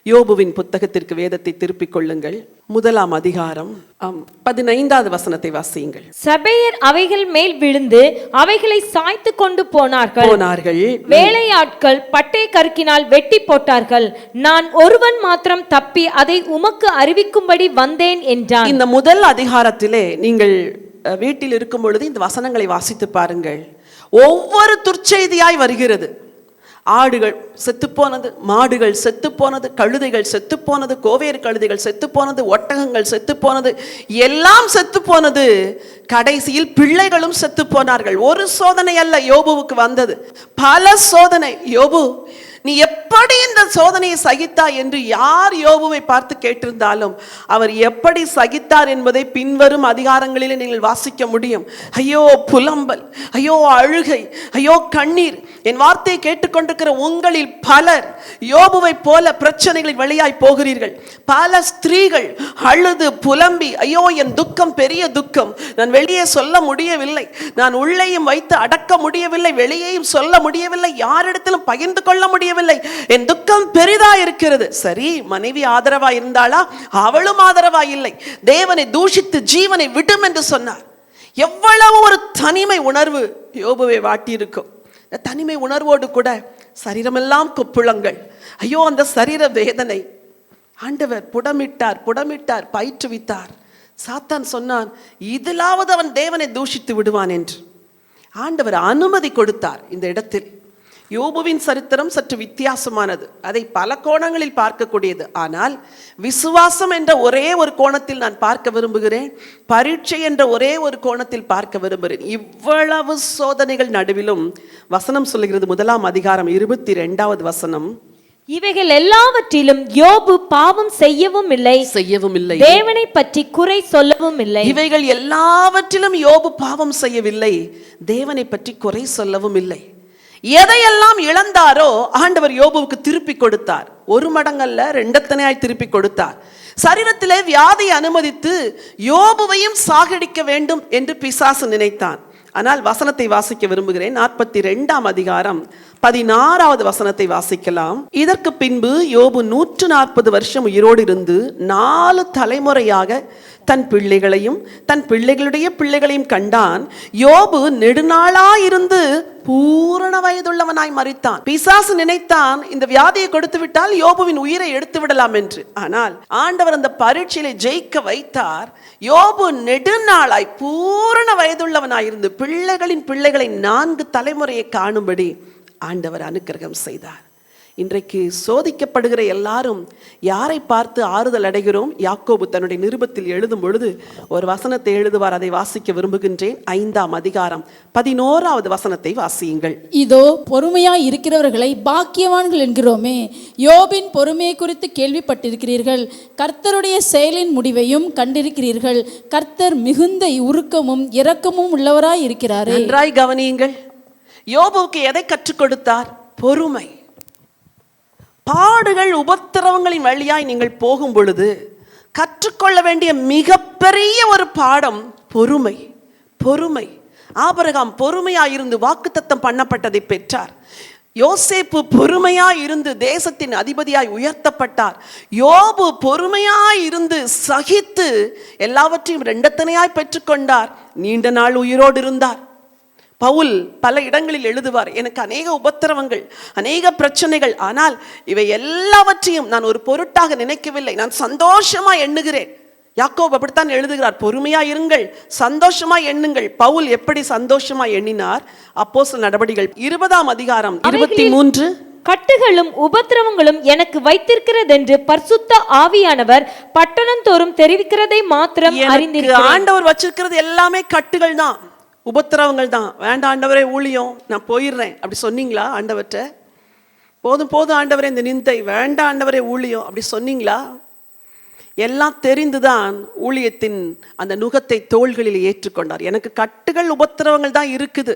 யோபுவின் புத்தகத்திற்கு வேதத்தை திருப்பிக் கொள்ளுங்கள். 1ஆம் அதிகாரம் 15வது வசனத்தை வாசியுங்கள். சபையர் அவைகள் மேல் விழுந்து அவைகளை சாய்த்து கொண்டு போனார்கள். வேலையாட்கள் பட்டை கருக்கினால் வெட்டி போட்டார்கள். நான் ஒருவன் மாத்திரம் தப்பி அதை உமக்கு அறிவிக்கும்படி வந்தேன் என்றான். இந்த முதல் அதிகாரத்திலே நீங்கள் வீட்டில் இருக்கும் பொழுது இந்த வசனங்களை வாசித்து பாருங்கள். ஒவ்வொரு துர்ச்செய்தியாய் வருகிறது. ஆடுகள் செத்துப்போனது, மாடுகள் செத்துப்போனது, கழுதைகள் செத்துப்போனது, கோவேறு கழுதைகள் செத்துப்போனது, ஒட்டகங்கள் செத்துப்போனது, எல்லாம் செத்துப்போனது. கடைசியில் பிள்ளைகளும் செத்து போனார்கள். ஒரு சோதனை அல்ல யோபுவுக்கு வந்தது, பல சோதனை. யோபு, நீ எப்படி இந்த சோதனையை சகித்தாய் என்று யார் யோபுவை பார்த்து கேட்டிருந்தாலும் அவர் எப்படி சகித்தார் என்பதை பின்வரும் அதிகாரங்களிலே நீங்கள் வாசிக்க முடியும். ஐயோ புலம்பல், ஐயோ அழுகை, ஐயோ கண்ணீர். என் வார்த்தையை கேட்டுக்கொண்டிருக்கிற உங்களில் பலர் யோபுவை போல பிரச்சனைகளில் வழியாய் போகிறீர்கள். பல ஸ்திரீகள் அழுது புலம்பி, ஐயோ என் துக்கம் பெரிய துக்கம், நான் வெளியே சொல்ல முடியவில்லை, நான் உள்ளேயும் வைத்து அடக்க முடியவில்லை, வெளியேயும் சொல்ல முடியவில்லை, யாரிடத்திலும் பகிர்ந்து கொள்ள முடியவில்லை, என் துக்கம் பெரிதா இருக்கிறது. சரி, மனைவி ஆதரவா இருந்தாளா? அவளும் ஆதரவா இல்லை. தேவனை தூஷித்து ஜீவனை விடும் என்று சொன்னார். எவ்வளவு ஒரு தனிமை உணர்வு யோபுவை வாட்டி இருக்கும். தனிமை உணர்வோடு கூட சரீரமெல்லாம் கொப்புளங்கள். ஐயோ அந்த சரீர வேதனை. ஆண்டவர் புடமிட்டார், பயிற்றுவித்தார். சாத்தான் சொன்னான், இதிலாவது அவன் தேவனை தூஷித்து விடுவான் என்று. ஆண்டவர் அனுமதி கொடுத்தார். இந்த இடத்தில் யோபுவின் சரித்திரம் சற்று வித்தியாசமானது. அதை பல கோணங்களில் பார்க்கக்கூடியது. ஆனால் விசுவாசம் என்ற ஒரே ஒரு கோணத்தில் நான் பார்க்க விரும்புகிறேன். பரீட்சை என்ற ஒரே ஒரு கோணத்தில் பார்க்க விரும்புகிறேன். இவ்வளவு சோதனைகள் நடுவிலும் வசனம் சொல்லுகிறது, 1ஆம் அதிகாரம் 22வது வசனம், இவைகள் எல்லாவற்றிலும் யோபு பாவம் செய்யவும் இல்லை, தேவனை பற்றி குறை சொல்லவும் இல்லை. இவைகள் எல்லாவற்றிலும் யோபு பாவம் செய்யவில்லை, தேவனை பற்றி குறை சொல்லவும் இல்லை. எதையெல்லாம் இழந்தாரோ ஆண்டவர் யோபுவுக்கு திருப்பி கொடுத்தார். 1 மடங்கல்ல 2 திருப்பி கொடுத்தார். சரீரத்திலே வியாதியை அனுமதித்து யோபுவையும் சாகடிக்க வேண்டும் என்று பிசாசு நினைத்தான். ஆனால் வசனத்தை வாசிக்க விரும்புகிறேன். 42ஆம் அதிகாரம் 16வது வசனத்தை வாசிக்கலாம். இதற்கு பின்பு யோபு 140 வருஷம் உயிரோடு இருந்து 4 தலைமுறையாக தன் பிள்ளைகளையும் தன் பிள்ளைகளுடைய பிள்ளைகளையும் கண்டான். யோபு நெடுநாளாயிருந்து பூரண வயதுள்ளவனாய் மரித்தான். பிசாசு நினைத்தான், இந்த வியாதியை கொடுத்து விட்டால் யோபுவின் உயிரை எடுத்து விடலாம் என்று. ஆனால் ஆண்டவர் அந்த பரீட்சையிலே ஜெயிக்க வைத்தார். யோபு நெடுநாளாய் பூரண வயதுள்ளவனாயிருந்து பிள்ளைகளின் பிள்ளைகளை 4 தலைமுறையை காணும்படி ஆண்டவர் அனுக்கிரகம் செய்தார். இன்றைக்கு சோதிக்கப்படுகிற எல்லாரும் யாரை பார்த்து ஆறுதல் அடைகிறோம்? யாக்கோபு தன்னுடைய நிருபத்தில் எழுதும் பொழுது ஒரு வசனத்தை எழுதுவார். அதை வாசிக்க விரும்புகின்றேன். 5ஆம் அதிகாரம் 11வது வசனத்தை வாசியுங்கள். இதோ பொறுமையாய் இருக்கிறவர்களை பாக்கியவான்கள் என்கிறோமே, யோபின் பொறுமையை குறித்து கேள்விப்பட்டிருக்கிறீர்கள், கர்த்தருடைய செயலின் முடிவையும் கண்டிருக்கிறீர்கள். கர்த்தர் மிகுந்த உருக்கமும் இரக்கமும் உள்ளவராய் இருக்கிறாரே. நன்றாய் கவனியுங்கள். யோபுவுக்கு எதை கற்றுக் கொடுத்தார்? பொறுமை. பாடுகள் உபத்திரவங்களின் வழியாய் நீங்கள் போகும் பொழுது கற்றுக்கொள்ள வேண்டிய மிகப்பெரிய ஒரு பாடம் பொறுமை. பொறுமை. ஆபிரகாம் பொறுமையாயிருந்து வாக்குத்தத்தம் பண்ணப்பட்டதை பெற்றார். யோசேப்பு பொறுமையாயிருந்து தேசத்தின் அதிபதியாய் உயர்த்தப்பட்டார். யோபு பொறுமையாயிருந்து சகித்து எல்லாவற்றையும் 2 பெற்றுக்கொண்டார். நீண்ட நாள் உயிரோடு இருந்தார். பவுல் பல இடங்களில் எழுதுவார், எனக்கு அநேக உபத்திரவங்கள், அநேக பிரச்சனைகள், ஆனால் இவை எல்லாவற்றையும் நான் ஒரு பொருட்டாக நினைக்கவில்லை, நான் சந்தோஷமா எண்ணுகிறேன். யாக்கோபு அப்படித்தான் எழுதுகிறார், பொறுமையா இருங்கள், சந்தோஷமா எண்ணுங்கள். பவுல் எப்படி சந்தோஷமா எண்ணினார்? அப்போஸ்தலர் நடபடிகள் 20ஆம் அதிகாரம் 23, கட்டுகளும் உபத்திரவங்களும் எனக்கு வைத்திருக்கிறதென்று பரிசுத்த ஆவியானவர் பட்டணந்தோறும் தெரிவிக்கிறதை மாத்திரம் அறிந்திருக்கிறேன். ஆண்டவர் வச்சிருக்கிறது எல்லாமே கட்டுகள் தான், உபத்திரவங்கள் தான். வேண்டாம் ஆண்டவரே ஊழியம், நான் போயிடுறேன் அப்படி சொன்னீங்களா? ஆண்டவர்கிட்ட போதும் போதும் ஆண்டவரே இந்த நிந்தை, வேண்டாம் ஆண்டவரே ஊழியம் அப்படி சொன்னீங்களா? எல்லாம் தெரிந்துதான் ஊழியத்தின் அந்த நுகத்தை தோள்களில் ஏற்றுக்கொண்டார். எனக்கு கட்டுகள் உபத்திரவங்கள் தான் இருக்குது.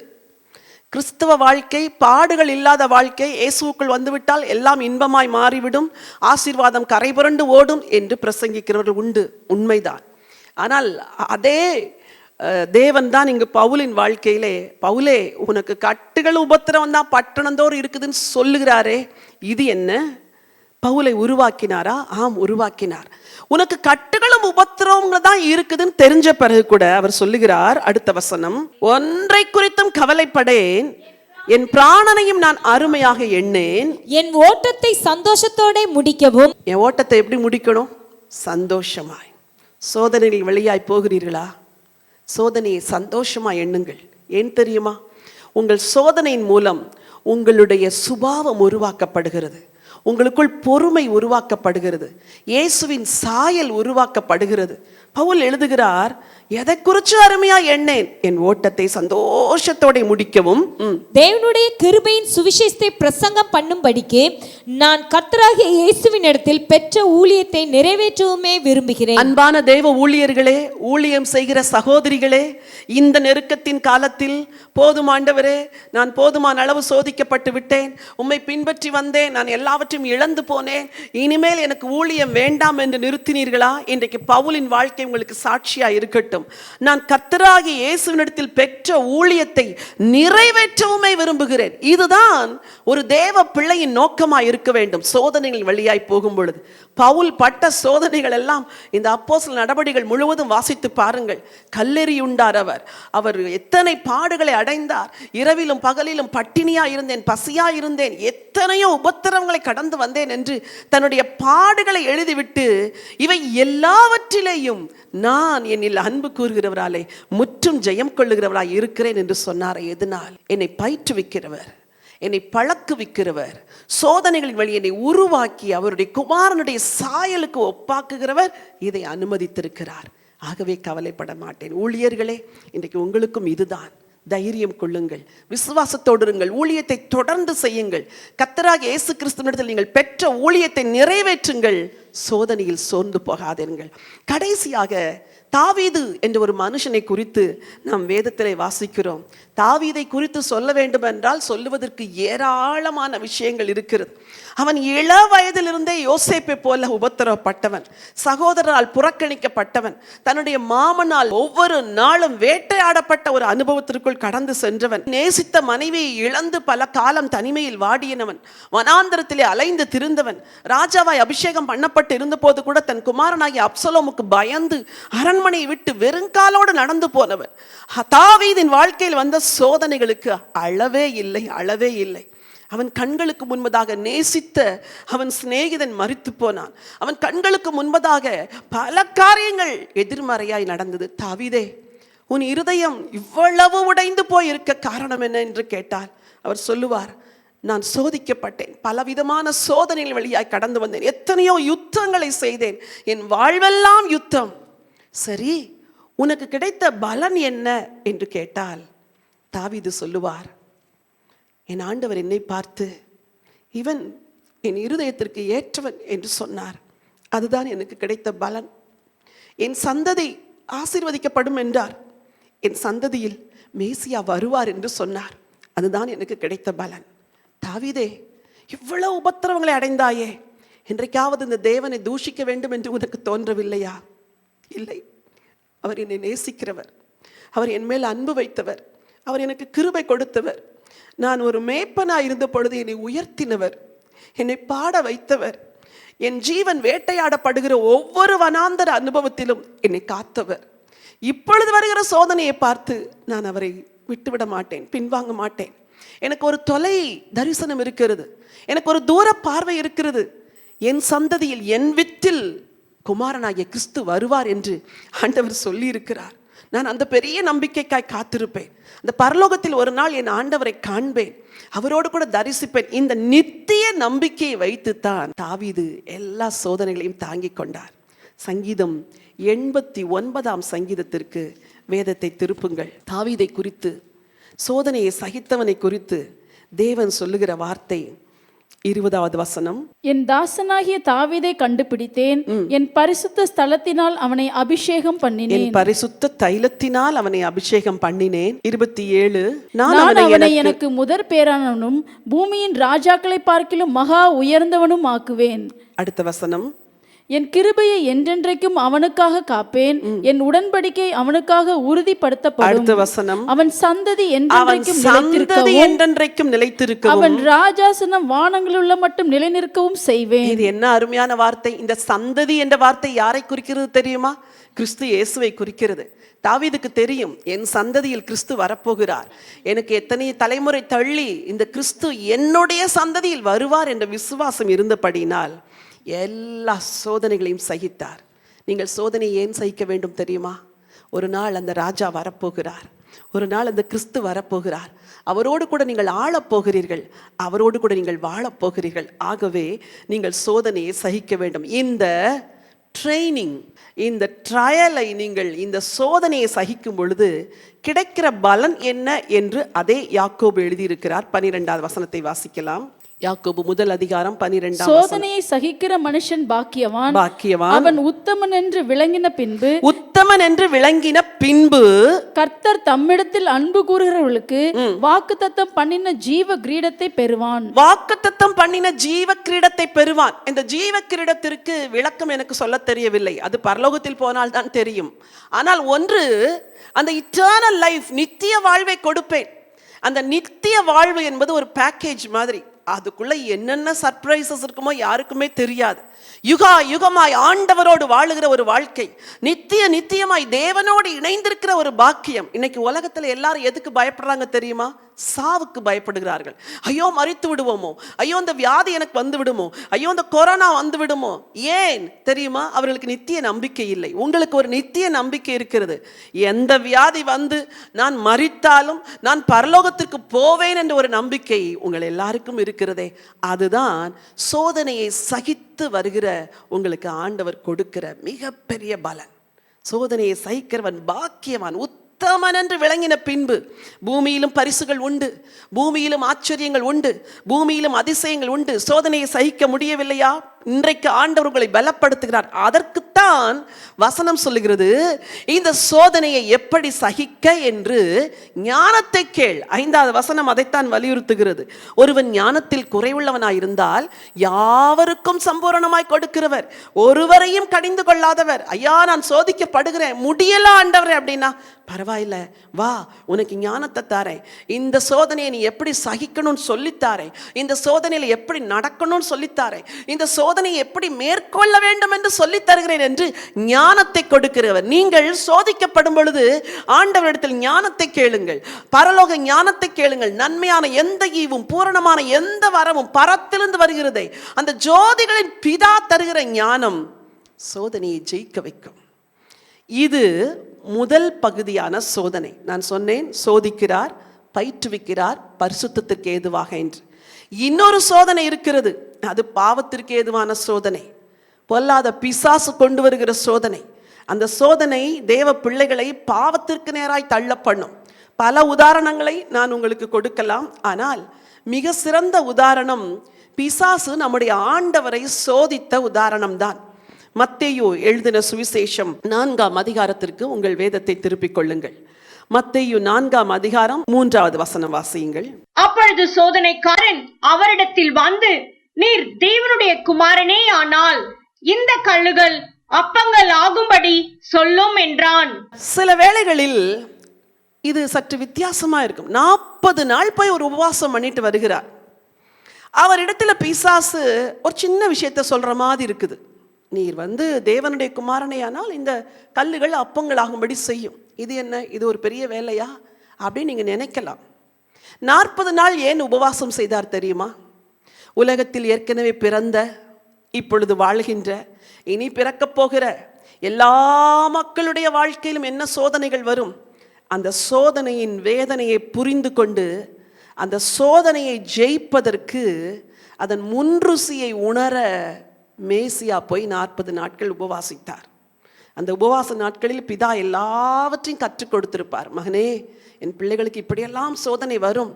கிறிஸ்தவ வாழ்க்கை பாடுகள் இல்லாத வாழ்க்கை. இயேசுவுக்குள் வந்துவிட்டால் எல்லாம் இன்பமாய் மாறிவிடும், ஆசீர்வாதம் கரை புரண்டு ஓடும் என்று பிரசங்கிக்கிறவர்கள் உண்டு, உண்மைதான். ஆனால் அதே தேவன் தான் இங்கு பவுலின் வாழ்க்கையிலே, பவுலே உனக்கு கட்டுகள் உபத்திரவம் தான் பட்டணந்தோறும் இருக்குதுன்னு சொல்லுகிறாரே, இது என்ன? பவுலை உருவாக்கினாரா? ஆம், உருவாக்கினார். உனக்கு கட்டுகளும் உபத்திரவங்கள் தான் இருக்குதுன்னு தெரிஞ்ச பிறகு கூட அவர் சொல்லுகிறார், அடுத்த வசனம், ஒன்றை குறித்தும் கவலைப்படேன், என் பிராணனையும் நான் அருமையாக எண்ணேன், என் ஓட்டத்தை சந்தோஷத்தோட முடிக்கவும். என் ஓட்டத்தை எப்படி முடிக்கணும்? சந்தோஷமாய். சோதனையில் வெளியாய் போகிறீர்களா? சோதனையை சந்தோஷமா எண்ணுங்கள். ஏன் தெரியுமா? உங்கள் சோதனையின் மூலம் உங்களுடைய சுபாவம் உருவாக்கப்படுகிறது, உங்களுக்குள் பொறுமை உருவாக்கப்படுகிறது, இயேசுவின் சாயல் உருவாக்கப்படுகிறது. பவுல் எழுதுகிறார், எதை குறிச்சு அருமையா எண்ணேன், என் ஓட்டத்தை சந்தோஷத்தோட முடிக்கவும் தேவனுடைய கிருபையின் சுவிசேஷத்தை பிரசங்கம் பண்ணும்படிக்கு நான் கர்த்தராகிய இயேசுவின் இடத்தில் பெற்ற ஊழியத்தை நிறைவேற்றவுமே விரும்புகிறேன். அன்பான தேவ ஊழியர்களே, ஊழியம் செய்கிற சகோதரிகளே, இந்த நெருக்கத்தின் காலத்தில் போதும் ஆண்டவரே, நான் போதுமான அளவு சோதிக்கப்பட்டு விட்டேன், உம்மை பின்பற்றி வந்தேன், நான் எல்லாவற்றையும் இழந்து போனேன், இனிமேல் எனக்கு ஊழியம் வேண்டாம் என்று நிறுத்தினீர்களா? இன்றைக்கு பவுலின் வாழ்க்கை உங்களுக்கு சாட்சியா இருக்கட்டும். நான் கர்த்தராகிய இயேசுவினிடத்தில் பெற்ற ஊழியத்தை நிறைவேற்றவுமே விரும்புகிறேன். இதுதான் ஒரு தேவ பிள்ளையின் நோக்கமாய் இருக்க வேண்டும். சோதனைகள் வழியாய் போகும் பொழுது பவுல் பட்ட சோதனைகள் எல்லாம் இந்த அப்போஸ்தலர் நடபடிகள் முழுவதும் வாசித்து பாருங்கள். கல்லெறியுண்டார் அவர் எத்தனை பாடுகளை அடைந்தார். இரவிலும் பகலிலும் பட்டினியா இருந்தேன், பசியா இருந்தேன், எத்தனையோ உபத்திரவங்களை கடந்து வந்தேன் என்று தன்னுடைய பாடுகளை எழுதிவிட்டு, இவை எல்லாவற்றிலேயும் நான் என்னில் அன்பு கூறுகிறவராலே முற்றும் ஜெயம் கொள்ளுகிறவராய் இருக்கிறேன் என்று சொன்னார். எதனால்? என்னை பயிற்றுவிக்கிறவர், என்னை பழக்குவிக்கிறவர், சோதனைகளின் வழி என்னை உருவாக்கி அவருடைய குமாரனுடைய சாயலுக்கு ஒப்பாக்குகிறவர் இதை அனுமதித்திருக்கிறார். ஆகவே கவலைப்பட மாட்டேன். ஊழியர்களே, இன்றைக்கு உங்களுக்கும் இதுதான். தைரியம் கொள்ளுங்கள், விசுவாசத்தோடு இருங்கள், ஊழியத்தை தொடர்ந்து செய்யுங்கள். கர்த்தராகிய இயேசு கிறிஸ்துவினிடத்தில் நீங்கள் பெற்ற ஊழியத்தை நிறைவேற்றுங்கள். சோதனையில் சோர்ந்து போகாதீர்கள். கடைசியாக தாவீது என்ற ஒரு மனுஷனை குறித்து நாம் வேதத்திலே வாசிக்கிறோம். தாவீதை குறித்து சொல்ல வேண்டும் என்றால் சொல்லுவதற்கு ஏராளமான விஷயங்கள் இருக்கிறது. அவன் இள வயதிலிருந்தே யோசேப்பை போல உபத்திரவப்பட்டவன், சகோதரரால் புறக்கணிக்கப்பட்டவன், தன்னுடைய மாமனால் ஒவ்வொரு நாளும் வேட்டையாடப்பட்ட ஒரு அனுபவத்திற்குள் கடந்து சென்றவன், நேசித்த மனைவியை இழந்து பல காலம் தனிமையில் வாடியனவன், வனாந்தரத்திலே அலைந்து திரிந்தவன், ராஜாவாய் அபிஷேகம் பண்ணப்பட்டு இருந்த போது கூட தன் குமாரனாகிய அப்சலோமுக்கு பயந்து அரண்மனையை விட்டு வெறுங்காலோடு நடந்து போனவன். தாவீதின் வாழ்க்கையில் வந்த சோதனைகளுக்கு அளவே இல்லை, அளவே இல்லை. அவன் கண்களுக்கு முன்பதாக நேசித்த அவன் சிநேகிதன் மரித்து போனான். அவன் கண்களுக்கு முன்பதாக பல காரியங்கள் எதிர்மறையாய் நடந்தது. தாவீதே, உன் இருதயம் இவ்வளவு உடைந்து போயிருக்க காரணம் என்ன என்று கேட்டால் அவர் சொல்லுவார், நான் சோதிக்கப்பட்டேன், பலவிதமான சோதனைகள் வழியாய் கடந்து வந்தேன், எத்தனையோ யுத்தங்களை செய்தேன், என் வாழ்வெல்லாம் யுத்தம். சரி, உனக்கு கிடைத்த பலன் என்ன என்று கேட்டால் தாவீது சொல்லுவார், என் ஆண்டவர் என்னை பார்த்து இவன் என் இருதயத்திற்கு ஏற்றவன் என்று சொன்னார். அதுதான் எனக்கு கிடைத்த பலன். என் சந்ததி ஆசீர்வதிக்கப்படும் என்றார். என் சந்ததியில் மேசியா வருவார் என்று சொன்னார். அதுதான் எனக்கு கிடைத்த பலன். தாவீதே, இவ்வளவு உபத்திரவங்களை அடைந்தாயே, என்றைக்காவது இந்த தேவனை தூஷிக்க வேண்டும் என்று உனக்கு தோன்றவில்லையா? இல்லை. அவர் என்னை நேசிக்கிறவர், அவர் என் மேல் அன்பு வைத்தவர், அவர் எனக்கு கிருபை கொடுத்தவர், நான் ஒரு மேய்ப்பனாய் இருந்த பொழுது என்னை உயர்த்தினவர், என்னை பாட வைத்தவர், என் ஜீவன் வேட்டையாடப்படுகிற ஒவ்வொரு வனாந்தர அனுபவத்திலும் என்னை காத்தவர். இப்பொழுது வருகிற சோதனையை பார்த்து நான் அவரை விட்டுவிட மாட்டேன், பின்வாங்க மாட்டேன். எனக்கு ஒரு தொலை தரிசனம் இருக்கிறது, எனக்கு ஒரு தூர பார்வை இருக்கிறது. என் சந்ததியில் என் வித்தில் குமாரனாகிய கிறிஸ்து வருவார் என்று ஆண்டவர் சொல்லி இருக்கிறார். நான் அந்த பெரிய நம்பிக்கைக்காய் காத்திருப்பேன். அந்த பரலோகத்தில் ஒரு நாள் என் ஆண்டவரை காண்பேன், அவரோடு கூட தரிசிப்பேன். இந்த நித்திய நம்பிக்கையை வைத்துத்தான் தாவீது எல்லா சோதனைகளையும் தாங்கிக் கொண்டார். சங்கீதம் 89 சங்கீதத்திற்கு வேதத்தை திருப்புங்கள். தாவீதை குறித்து, சோதனையை சகித்தவனை குறித்து தேவன் சொல்லுகிற வார்த்தை 20வது வசனம். என் தாசனாகிய தாவீதை கண்டுபிடித்தேன், என் பரிசுத்த ஸ்தலத்தினால் அவனை அபிஷேகம் பண்ணினேன், என் பரிசுத்த தைலத்தினால் அவனை அபிஷேகம் பண்ணினேன். 27 நான் அவனை எனக்கு முதற் பேரானவனும் பூமியின் ராஜாக்களை பார்க்கிலும் மகா உயர்ந்தவனும் ஆக்குவேன். அடுத்த வசனம். என் கிருபையை என்றென்றைக்கும் அவனுக்காக காப்பேன், என் உடன்படிக்கை அவனுக்காக உறுதிப்படுத்தப்படும். அடுத்த வசனம். அவன் சந்ததி என்றென்றைக்கும் நிலைத்திருக்கவும் அவன் ராஜாசனம் வானங்களுள்ள மட்டும் நிலைநிற்கவும் செய்வேன். இது என்ன அருமையான வார்த்தை! இந்த சந்ததி என்ற வார்த்தை யாரை குறிக்கிறது தெரியுமா? கிறிஸ்து இயேசுவை குறிக்கிறது. தாவீதுக்கு தெரியும், என் சந்ததியில் கிறிஸ்து வரப்போகிறார், எனக்கு எத்தனை தலைமுறை தள்ளி இந்த கிறிஸ்து என்னுடைய சந்ததியில் வருவார் என்ற விசுவாசம் இருந்தபடினால் எல்லா சோதனைகளையும் சகித்தார். நீங்கள் சோதனை ஏன் சகிக்க வேண்டும் தெரியுமா? ஒரு நாள் அந்த ராஜா வரப்போகிறார், ஒரு நாள் அந்த கிறிஸ்து வரப்போகிறார், அவரோடு கூட நீங்கள் ஆளப்போகிறீர்கள், அவரோடு கூட நீங்கள் வாழப்போகிறீர்கள். ஆகவே நீங்கள் சோதனையை சகிக்க வேண்டும். இந்த ட்ரைனிங். இந்த ட்ரையலை நீங்கள், இந்த சோதனையை சகிக்கும் பொழுது கிடைக்கிற பலன் என்ன என்று அதே யாக்கோபு எழுதியிருக்கிறார். 12வது வசனத்தை வாசிக்கலாம். யாக்கோபு முதல் அதிகாரம் 12. சோதனையை சகிக்கிற மனுஷன் பாக்கியவான், அவன் உத்தமன் என்று விளங்கின பின்பு கர்த்தர் தம்மிடத்தில் அன்பு கூறுகிறவர்களுக்கு வாக்குத்தத்தம் பண்ணின ஜீவ கிரீடத்தை பெறுவான். வாக்குத்தத்தம் பண்ணின ஜீவ கிரீடத்தை பெறுவான். இந்த ஜீவ கிரீடத்திற்கு விளக்கம் எனக்கு சொல்ல தெரியவில்லை, அது பரலோகத்தில் போனால் தான் தெரியும். ஆனால் ஒன்று, அந்த இட்டர்னல் லைஃப், நித்திய வாழ்வை கொடுப்பேன். அந்த நித்திய வாழ்வு என்பது ஒரு பேக்கேஜ் மாதிரி. அதுக்குள்ள என்னென்ன சர்ப்ரைசஸ் இருக்குமோ யாருக்குமே தெரியாது. யுகா யுகமாய் ஆண்டவரோடு வாழுகிற ஒரு வாழ்க்கை, நித்தியமாய் தேவனோடு இணைந்திருக்கிற ஒரு பாக்கியம். இன்னைக்கு உலகத்துல எல்லாரும் எதுக்கு பயப்படுறாங்க தெரியுமா? சாவுக்கு பயப்படுகிறார்கள். ஐயோ மரித்து விடுவோமோ, ஐயோ இந்த வியாதி எனக்கு வந்து விடுமோ, ஐயோ இந்த கொரோனா வந்து விடுமோ. ஏன் தெரியுமா? அவர்களுக்கு நித்திய நம்பிக்கை இல்லை. உங்களுக்கு ஒரு நித்திய நம்பிக்கை இருக்கிறது. எந்த வியாதி வந்து நான் மரித்தாலும் நான் பரலோகத்திற்கு போவேன் என்ற ஒரு நம்பிக்கை உங்கள் எல்லாருக்கும் இருக்கிறதே. அதுதான் சோதனையை சகித்து வருகிற உங்களுக்கு ஆண்டவர் கொடுக்கிற மிகப்பெரிய பலன். சோதனையை சகிக்கிறவன் பாக்கியவான், உத்தமன் என்று விளங்கின பின்பு. பூமியிலும் பரிசுகள் உண்டு, பூமியிலும் ஆச்சரியங்கள் உண்டு, பூமியிலும் அதிசயங்கள் உண்டு. சோதனையை சகிக்க முடியவில்லையா? இன்றைக்கு ஆண்டவர் உங்களை பலப்படுத்துகிறார். அதற்குத்தான் வசனம் சொல்லுகிறது, இந்த சோதனையை எப்படி சகிக்க என்று ஞானத்தை கேள். 5வது வசனம் அதைத்தான் வலியுறுத்துகிறது. ஒருவன் ஞானத்தில் குறைவுள்ளவனாயிருந்தால் யாவருக்கும் சம்பூரணமாய் கொடுக்கிறவர், ஒருவரையும் கடிந்து கொள்ளாதவர். ஐயா நான் சோதிக்கப்படுகிறேன், முடியல ஆண்டவரே அப்படின்னா, பரவாயில்ல வா உனக்கு ஞானத்தை தாரேன். இந்த சோதனையை நீ எப்படி சகிக்கணும்னு சொல்லித்தாரேன், இந்த சோதனையில எப்படி நடக்கணும்னு சொல்லித்தாரேன், இந்த சோதனையை எப்படி மேற்கொள்ள வேண்டும் என்று சொல்லித் தருகிறேன் என்று ஞானத்தை கொடுக்கிறவர். நீங்கள் சோதிக்கப்படும் பொழுது ஆண்டவரிடத்தில் ஞானத்தை கேளுங்கள், பரலோக ஞானத்தை கேளுங்கள். நன்மையான எந்த ஈவும் பூரணமான எந்த வரமும் பரத்திலிருந்து வருகிறதே, அந்த ஜோதிகளின் பிதா தருகிற ஞானம் சோதனையை ஜெயிக்க வைக்கும். இது முதல் பகுதியான சோதனை. நான் சொன்னேன், சோதிக்கிறார், பயிற்றுவிக்கிறார் பரிசுத்தத்திற்கு ஏதுவாக என்று. இன்னொரு சோதனை இருக்கிறது, அது பாவத்திற்கு ஏதுவான சோதனை, பொல்லாத பிசாசு கொண்டு வருகிற சோதனை. அந்த சோதனை தேவ பிள்ளைகளை பாவத்திற்கு நேராய் தள்ள பண்ணும். பல உதாரணங்களை நான் உங்களுக்கு கொடுக்கலாம், ஆனால் மிக சிறந்த உதாரணம் பிசாசு நம்முடைய ஆண்டவரை சோதித்த உதாரணம் தான். மத்தேயு எழுதின சுவிசேஷம் 4ஆம் அதிகாரத்திற்கு உங்கள் வேதத்தை திருப்பிக் கொள்ளுங்கள். மத்தேயு 4ஆம் அதிகாரம் 3வது வசனம் வாசியுங்கள். அப்பொழுது சோதனைக்காரன் அவரிடத்தில் வந்து, நீர் தேவனுடைய குமாரனே ஆனால் இந்த கல்லுகள் அப்பங்கள் ஆகும்படி சொல்லும் என்றான். சில வேளைகளில் இது சற்று வித்தியாசமா இருக்கும். 40 நாள் போய் ஒரு உபவாசம் பண்ணிட்டு வருகிறார். அவரிடத்துல பிசாசு ஒரு சின்ன விஷயத்த சொல்ற மாதிரி இருக்குது. நீர் வந்து தேவனுடைய குமாரனே ஆனால் இந்த கல்லுகள் அப்பங்களாகும்படி செய்யும். இது என்ன, இது ஒரு பெரிய வேலையா அப்படின்னு நீங்க நினைக்கலாம். 40 நாள் ஏன் உபவாசம் செய்தார் தெரியுமா? உலகத்தில் ஏற்கனவே பிறந்த, இப்பொழுது வாழ்கின்ற, இனி பிறக்கப் போகிற எல்லா மக்களுடைய வாழ்க்கையிலும் என்ன சோதனைகள் வரும், அந்த சோதனையின் வேதனையை புரிந்து கொண்டு அந்த சோதனையை ஜெயிப்பதற்கு, அதன் முன்ருசியை உணர மேசியா போய் 40 நாட்கள் உபவாசித்தார். அந்த உபவாச நாட்களில் பிதா எல்லாவற்றையும் கற்றுக் கொடுத்திருப்பார். மகனே, என் பிள்ளைகளுக்கு இப்படியெல்லாம் சோதனை வரும்,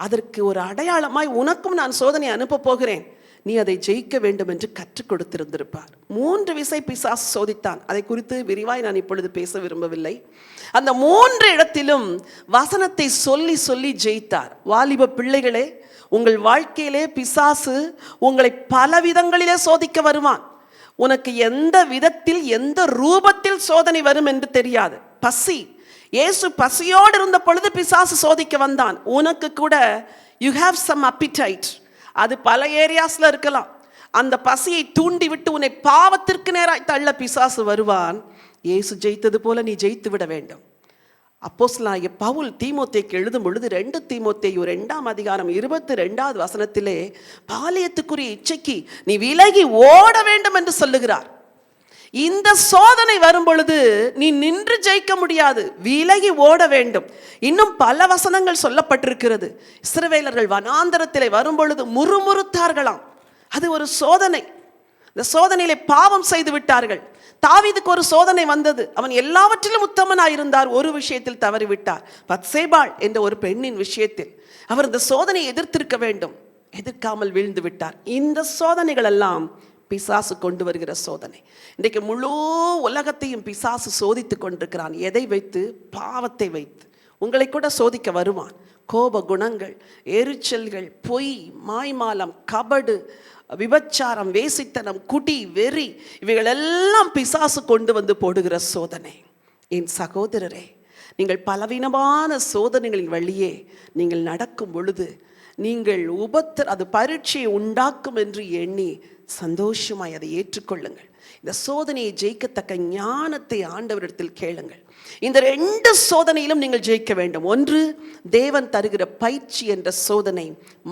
அதற்கு ஒரு அடையாளமாய் உனக்கும் நான் சோதனை அனுப்ப போகிறேன், நீ அதை ஜெயிக்க வேண்டும் என்று கற்றுக் கொடுத்திருந்திருப்பார். 3 விசை பிசாசு சோதித்தான். அதை குறித்து விரிவாய் நான் இப்பொழுது பேச விரும்பவில்லை. அந்த 3 இடத்திலும் வசனத்தை சொல்லி சொல்லி ஜெயித்தார். வாலிப பிள்ளைகளே, உங்கள் வாழ்க்கையிலே பிசாசு உங்களை பல விதங்களிலே சோதிக்க வருவான். உனக்கு எந்த விதத்தில் எந்த ரூபத்தில் சோதனை வரும் என்று தெரியாது. பசி, இயேசு பசியோடு இருந்த பொழுது பிசாசு சோதிக்க வந்தான். உனக்கு கூட யூ ஹேவ் சம் appetite, அது பல ஏரியாஸ்ல இருக்கலாம். அந்த பசியை தூண்டி விட்டு உன்னை பாவத்திற்கு நேராய் தள்ள பிசாசு வருவான். இயேசு ஜெயித்தது போல நீ ஜெயித்து விட வேண்டும். அப்போஸ்தலனாகிய பவுல் தீமோத்தேயுக்கு எழுதும் பொழுது 2 தீமோத்தேயு 2ஆம் அதிகாரம் 22வது வசனத்திலே பாலியத்துக்குரிய இச்சைக்கு நீ விலகி ஓட வேண்டும் என்று சொல்லுகிறார். இந்த சோதனை வரும் பொழுது நீ நின்று ஜெயிக்க முடியாது, விலகி ஓட வேண்டும். இன்னும் பல வசனங்கள் சொல்லப்பட்டிருக்கிறது. இஸ்ரவேலர்கள் வனாந்தரத்திலே வரும் பொழுது முறுமுறுத்தார்களாம். அது ஒரு சோதனை. இந்த சோதனையிலே பாவம் செய்து விட்டார்கள், தாவீதுக்கு ஒரு சோதனை வந்தது. அவன் எல்லாவற்றிலும் உத்தமனாயிருந்தார், ஒரு விஷயத்தில் தவறிவிட்டார். பத்சேபாள் என்ற ஒரு பெண்ணின் விஷயத்தில் அவர் இந்த சோதனையை எதிர்த்திருக்க வேண்டும், எதிர்க்காமல் வீழ்ந்து விட்டார். இந்த சோதனைகள் எல்லாம் பிசாசு கொண்டு வருகிற சோதனை. இன்றைக்கு முழு உலகத்தையும் பிசாசு சோதித்து கொண்டிருக்கிறான். எதை வைத்து? பாவத்தை வைத்து. உங்களை கூட சோதிக்க வருவான். கோப குணங்கள், எரிச்சல்கள், பொய், மாய்மாலம், கபடு, விபச்சாரம், வேசித்தனம், குடி, வெறி, இவைகளெல்லாம் பிசாசு கொண்டு வந்து போடுகிற சோதனை. என் சகோதரரே, நீங்கள் பலவீனமான சோதனைகளின் வழியே நீங்கள் நடக்கும் பொழுது நீங்கள் அது பரீட்சையை உண்டாக்கும் என்று எண்ணி சந்தோஷமாய் அதை ஏற்றுக்கொள்ளுங்கள். இந்த சோதனையை ஜெயிக்கத்தக்க ஞானத்தை ஆண்டவரிடத்தில் கேளுங்கள். இந்த 2 சோதனையிலும் நீங்கள் ஜெயிக்க வேண்டும். ஒன்று தேவன் தருகிற பயிற்சி என்ற சோதனை,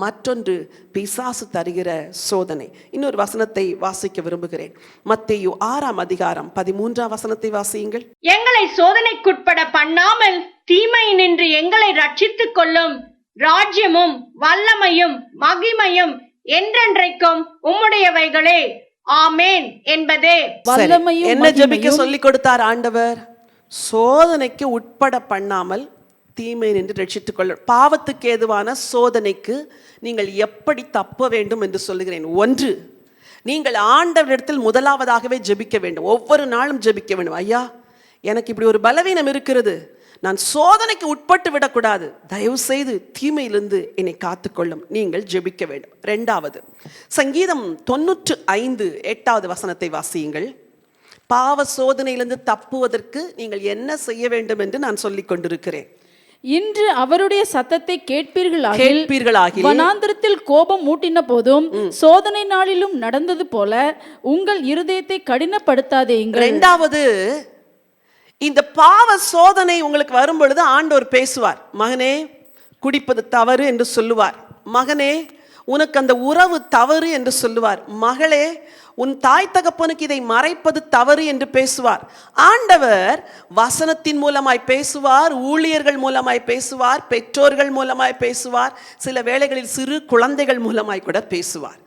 மற்றொன்று பிசாசு தருகிற சோதனை. இன்னொரு வசனத்தை வாசிக்க விரும்புகிறேன். மத்தேயு 6ஆம் அதிகாரம் 13ஆம் வசனத்தை வாசியுங்கள். எங்களை சோதனைக்குட்பட பண்ணாமல் தீமையினின்று எங்களை ரட்சித்துக் கொள்ளும் ராஜ்யமும் வல்லமையும் மகிமையும் என்றென்றைக்கும் உம்முடையவைகளே, ஆமேன் என்பதே. வல்லமையும் என்ன ஜெபிக்க சொல்லி கொடுத்தார் ஆண்டவர்? சோதனைக்கு உட்பட பண்ணாமல் தீமை நின்று ரட்சித்துக் கொள்ள. பாவத்துக்கு ஏதுவான சோதனைக்கு நீங்கள் எப்படி தப்ப வேண்டும் என்று சொல்லுகிறேன். ஒன்று, நீங்கள் ஆண்டவரிடத்தில் முதலாவதாகவே ஜெபிக்க வேண்டும். ஒவ்வொரு நாளும் ஜெபிக்க வேண்டும். ஐயா, எனக்கு இப்படி ஒரு பலவீனம் இருக்கிறது, நான் சோதனைக்கு உட்பட்டு விடக்கூடாது, தயவு செய்து தீமையிலிருந்து என்னை காத்துக்கொள்ளும். நீங்கள் ஜெபிக்க வேண்டும். 2வது, சங்கீதம் 95:8 வசனத்தை வாசியுங்கள். பாவ சோதனையிலிருந்து தப்புவதற்கு நீங்கள் என்ன செய்ய வேண்டும் என்று நான் சொல்லிக் கொண்டிருக்கிறேன். இன்று அவருடைய சத்தத்தை கேட்பீர்களாகில் வனாந்திரத்தில் கோபம் மூட்டின போதும் சோதனை நாளிலும் நடந்தது போல உங்கள் இருதயத்தை கடினப்படுத்தாதேங்கள். 2வது, இந்த பாவ சோதனை உங்களுக்கு வரும் பொழுது ஆண்டவர் பேசுவார். மகனே, குடிப்பது தவறு என்று சொல்லுவார். மகனே, உனக்கு அந்த உறவு தவறு என்று சொல்லுவார். மகளே, உன் தாய் தகப்பனுக்கு இதை மறைப்பது தவறு என்று பேசுவார். ஆண்டவர் வசனத்தின் மூலமாய் பேசுவார், ஊழியர்கள் மூலமாய் பேசுவார், பெற்றோர்கள் மூலமாய் பேசுவார், சில வேளைகளில் சிறு குழந்தைகள் மூலமாய் கூட பேசுவார்.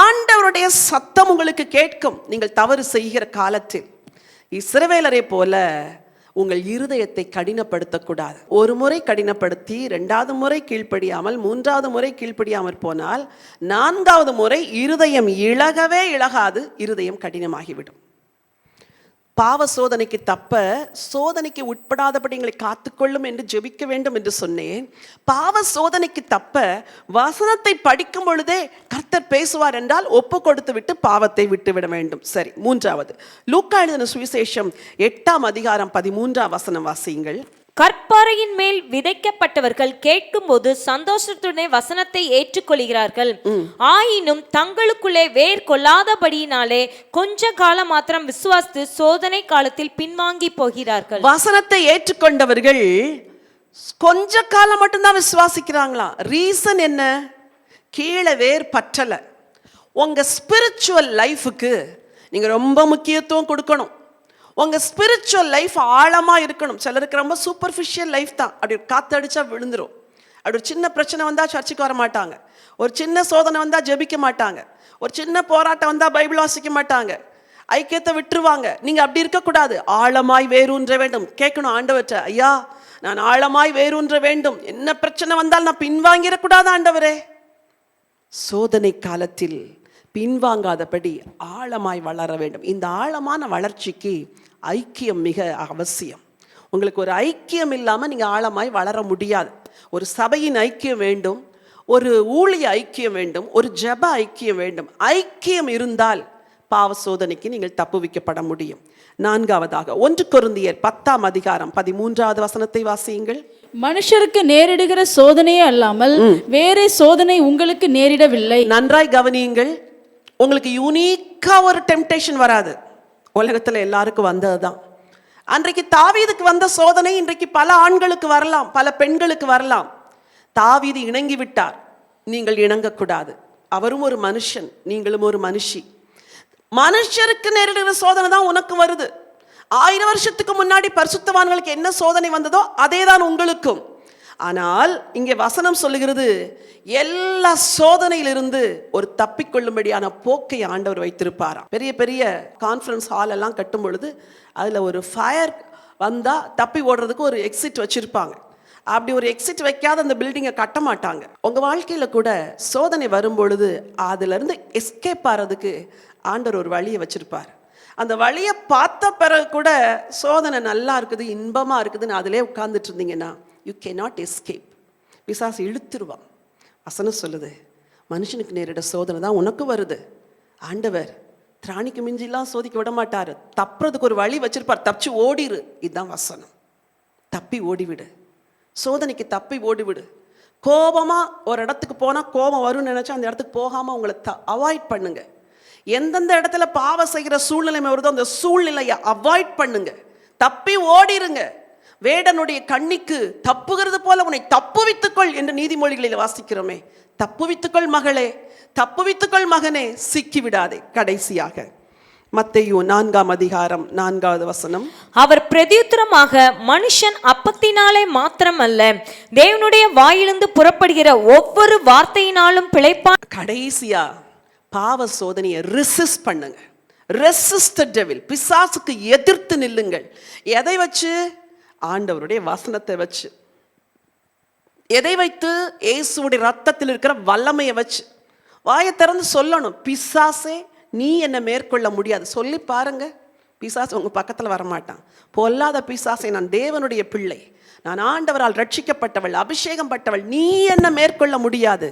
ஆண்டவருடைய சத்தம் உங்களுக்கு கேட்கும் நீங்கள் தவறு செய்கிற காலத்தில். இஸ்ரவேலரை போல உங்கள் இருதயத்தை கடினப்படுத்தக்கூடாது. ஒரு முறை கடினப்படுத்தி 2வது முறை கீழ்ப்படியாமல் 3வது முறை கீழ்ப்படியாமல் போனால் 4வது முறை இருதயம் இழகவே இழகாது, இருதயம் கடினமாகிவிடும். பாவ சோதனைக்கு தப்ப சோதனைக்கு உட்படாதபடி எங்களை காத்துக்கொள்ளும் என்று ஜெபிக்க வேண்டும் என்று சொன்னேன். பாவ சோதனைக்கு தப்ப வசனத்தை படிக்கும் பொழுதே கர்த்தர் பேசுவார் என்றால் ஒப்பு கொடுத்து விட்டு பாவத்தை விட்டுவிட வேண்டும். சரி, 3வது, லூக்கா எழுதின சுவிசேஷம் 8ஆம் அதிகாரம் 13ஆம் வசனம் வாசியுங்கள். கற்பாறையின் மேல் விதைக்கப்பட்டவர்கள் கேட்கும்போது சந்தோஷத்துடனே வசனத்தை ஏற்றுக்கொள்கிறார்கள். ஆயினும் தங்களுக்குள்ளே வேர் கொள்ளாதபடியினாலே கொஞ்ச காலம் மாத்திரம் விசுவாசித்து சோதனை காலத்தில் பின்வாங்கி போகிறார்கள். வசனத்தை ஏற்றுக்கொண்டவர்கள் கொஞ்ச காலம் மட்டும்தான் விசுவாசிக்கிறாங்களா? ரீசன் என்ன? கீழே வேர் பற்றல. உங்க ஸ்பிரிச்சுவல் லைஃபுக்கு நீங்க ரொம்ப முக்கியத்துவம் கொடுக்கணும். உங்கள் ஸ்பிரிச்சுவல் லைஃப் ஆழமாக இருக்கணும். சிலருக்கு ரொம்ப சூப்பர்ஃபிஷியல் லைஃப் தான். அப்படி காற்றடிச்சா விழுந்துடும். அப்படி ஒரு சின்ன பிரச்சனை வந்தால் சர்ச்சுக்கு வர மாட்டாங்க. ஒரு சின்ன சோதனை வந்தால் ஜெபிக்க மாட்டாங்க. ஒரு சின்ன போராட்டம் வந்தால் பைபிள் வாசிக்க மாட்டாங்க. ஐக்கியத்தை விட்டுருவாங்க. நீங்கள் அப்படி இருக்கக்கூடாது. ஆழமாய் வேரூன்ற வேண்டும். கேட்கணும் ஆண்டவர்கிட்ட, ஐயா, நான் ஆழமாய் வேரூன்ற வேண்டும். என்ன பிரச்சனை வந்தால் நான் பின்வாங்கிடக்கூடாது ஆண்டவரே. சோதனை காலத்தில் பின்வாங்காதபடி ஆழமாய் வளர வேண்டும். இந்த ஆழமான வளர்ச்சிக்கு ஐக்கியம் மிக அவசியம். உங்களுக்கு ஒரு ஐக்கியம் இல்லாமல் நீங்கள் ஆழமாய் வளர முடியாது. ஒரு சபையின் ஐக்கியம் வேண்டும், ஒரு ஊழிய ஐக்கியம் வேண்டும், ஒரு ஜெப ஐக்கியம் வேண்டும். ஐக்கியம் இருந்தால் பாவ சோதனைக்கு நீங்கள் தப்புவிக்கப்பட முடியும். 4வதாக 1 கொரிந்தியர் 10ஆம் அதிகாரம் 13வது வசனத்தை வாசியுங்கள். மனுஷருக்கு நேரிடுகிற சோதனையே அல்லாமல் வேறே சோதனை உங்களுக்கு நேரிடவில்லை. நன்றாய் கவனியுங்கள். உங்களுக்கு யூனிக்கா ஒரு டெம்டேஷன் வராது. உலகத்தில் எல்லாருக்கும் வந்ததுதான். அன்றைக்கு தாவீதுக்கு வந்த சோதனை இன்றைக்கு பல ஆண்களுக்கு வரலாம், பல பெண்களுக்கு வரலாம். தாவீது இணங்கி விட்டார், நீங்கள் இணங்கக்கூடாது. அவரும் ஒரு மனுஷன், நீங்களும் ஒரு மனுஷி. மனுஷருக்கு நேரிடுகிற சோதனை தான் உனக்கு வருது. 1000 வருஷத்துக்கு முன்னாடி பரிசுத்தவான்களுக்கு என்ன சோதனை வந்ததோ அதே தான் உங்களுக்கும். ஆனால் இங்கே வசனம் சொல்லுகிறது, எல்லா சோதனையிலிருந்து ஒரு தப்பிக்கொள்ளும்படியான போக்கை ஆண்டவர் வைத்திருப்பாராம். பெரிய பெரிய கான்ஃபரன்ஸ் ஹால் எல்லாம் கட்டும் பொழுது அதில் ஒரு ஃபயர் வந்தால் தப்பி ஓடுறதுக்கு ஒரு எக்ஸிட் வச்சுருப்பாங்க. அப்படி ஒரு எக்ஸிட் வைக்காத அந்த பில்டிங்கை கட்ட மாட்டாங்க. உங்கள் வாழ்க்கையில் கூட சோதனை வரும்பொழுது அதிலிருந்து எஸ்கேப் ஆகிறதுக்கு ஆண்டவர் ஒரு வழியை வச்சுருப்பார். அந்த வழியை பார்த்த பிறகு கூட சோதனை நல்லா இருக்குது, இன்பமாக இருக்குதுன்னு அதிலே உட்கார்ந்துட்டு இருந்தீங்கன்னா யூ கேனாட் எஸ்கேப். பிசாசு இழுத்துருவான். வசனம் சொல்லுது, மனுஷனுக்கு நேரிட சோதனை தான் உனக்கு வருது. ஆண்டவர் திராணிக்கு மிஞ்சிலாம் சோதிக்க விட மாட்டார். தப்புறதுக்கு ஒரு வழி வச்சிருப்பார். தப்பிச்சு ஓடிரு. இதுதான் வசனம். தப்பி ஓடிவிடு. சோதனைக்கு தப்பி ஓடிவிடு. கோபமாக ஒரு இடத்துக்கு போனால் கோபம் வரும்னு நினச்சா அந்த இடத்துக்கு போகாமல் உங்களை அவாய்ட் பண்ணுங்க. எந்தெந்த இடத்துல பாவம் செய்கிற சூழ்நிலை வருதோ அந்த சூழ்நிலையை அவாய்ட் பண்ணுங்க. தப்பி ஓடிருங்க. வேடனுடைய கண்ணிக்கு தப்புகிறது போல உன்னை தப்புவித்துக்கொள் என்று நீதிமொழிகளில் வாசிக்கிறோமே. தப்புவித்துக்கொள் மகளே, தப்புவித்துக்கொள் மகனே, சிக்கிவிடாதே. கடைசியாக மத்தேயு 4ஆம் அதிகாரம் 4வது வசனம். அவர் பிரதியுத்தரமாக, மனுஷன் அப்பத்தினாலே மாத்திரமல்ல தேவனுடைய வாயிலிருந்து புறப்படுகிற ஒவ்வொரு வார்த்தையினாலும் பிழைப்பான். கடைசியா பாவ சோதனையை ரெசிஸ்ட் பண்ணுங்க. ரெசிஸ்ட் தி டெவில். பிசாசுக்கு எதிர்த்து நில்லுங்கள். எதை வச்சு? ஆண்டவருடைய வசனத்தை வச்சு. எதை வைத்து? இயேசுவுடைய ரத்தத்தில் இருக்கிற வல்லமையை வச்சு. வாயை திறந்து சொல்லணும், பிசாசே நீ என்னை மேற்கொள்ள முடியாது. சொல்லி பாருங்க, பிசாசு உங்க பக்கத்தில் வரமாட்டான். பொல்லாத பிசாசை, நான் தேவனுடைய பிள்ளை, நான் ஆண்டவரால் ரட்சிக்கப்பட்டவள், அபிஷேகம் பட்டவள், நீ என்ன மேற்கொள்ள முடியாது,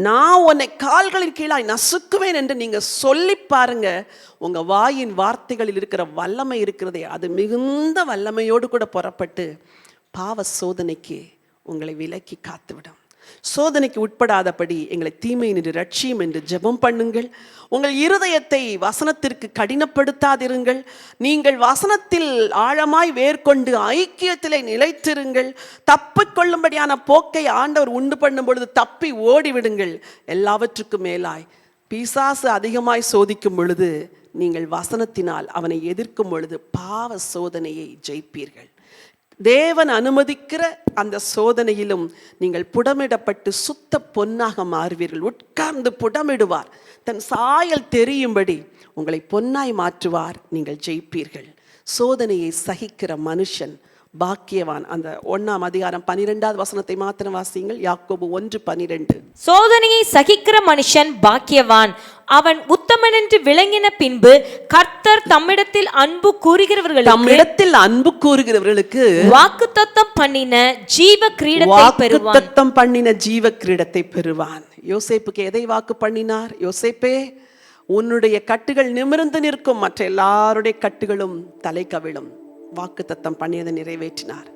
நான் உன்னை கால்களின் கீழாய் நசுக்குவேன் என்று நீங்க சொல்லி பாருங்க. உங்க வாயின் வார்த்தைகளில் இருக்கிற வல்லமை இருக்கிறதே, அது மிகுந்த வல்லமையோடு கூட புறப்பட்டு பாவ சோதனைக்கு உங்களை விலக்கி காத்துவிடும். சோதனைக்கு உட்படாதபடி எங்களை தீமை நின்று ரட்சியும் என்று ஜெபம் பண்ணுங்கள். உங்கள் இருதயத்தை வசனத்திற்கு கடினப்படுத்தாதிருங்கள். நீங்கள் வசனத்தில் ஆழமாய் வேர்கொண்டு ஐக்கியத்திலே நிலைத்திருங்கள். தப்பிக்கொள்ளும்படியான போக்கை ஆண்டவர் உண்டு பண்ணும் பொழுது தப்பி ஓடிவிடுங்கள். எல்லாவற்றுக்கும் மேலாய் பிசாசு அதிகமாய் சோதிக்கும் பொழுது நீங்கள் வசனத்தினால் அவனை எதிர்க்கும் பொழுது பாவ சோதனையை ஜெயிப்பீர்கள். தேவன் அனுமதிக்கிற அந்த சோதனையிலும் நீங்கள் புடமிடப்பட்டு சுத்த பொன்னாக மாறுவீர்கள். உட்கார்ந்து புடமிடுவார். தன் சாயல் தெரியும்படி உங்களை பொன்னாய் மாற்றுவார். நீங்கள் ஜெயிப்பீர்கள். சோதனையை சகிக்கிற மனுஷன் பாக்கியவான். அந்த 1ஆம் அதிகாரம் 12வது வசனத்தை மாத்திரம் வாசியுங்கள். யாக்கோபு 1:12. சோதனையை சகிக்கிற மனுஷன் பாக்கியவான், அவன் உத்தமன் என்று விளங்கின பின்பு கர்த்தர் தம்மிடத்தில் அன்பு கூறுகிறவர்களுக்கு வாக்குத்தத்தம் பண்ணின ஜீவ கிரீடத்தை பெறுவான். யோசேப்புக்கு எதை வாக்கு பண்ணினார்? யோசேப்பே, உன்னுடைய கட்டுகள் நிமிர்ந்து நிற்கும், மற்ற எல்லாருடைய கட்டுகளும் தலை கவிழும். வாக்குத்தத்தம் பண்ணியதை நிறைவேற்றினார்.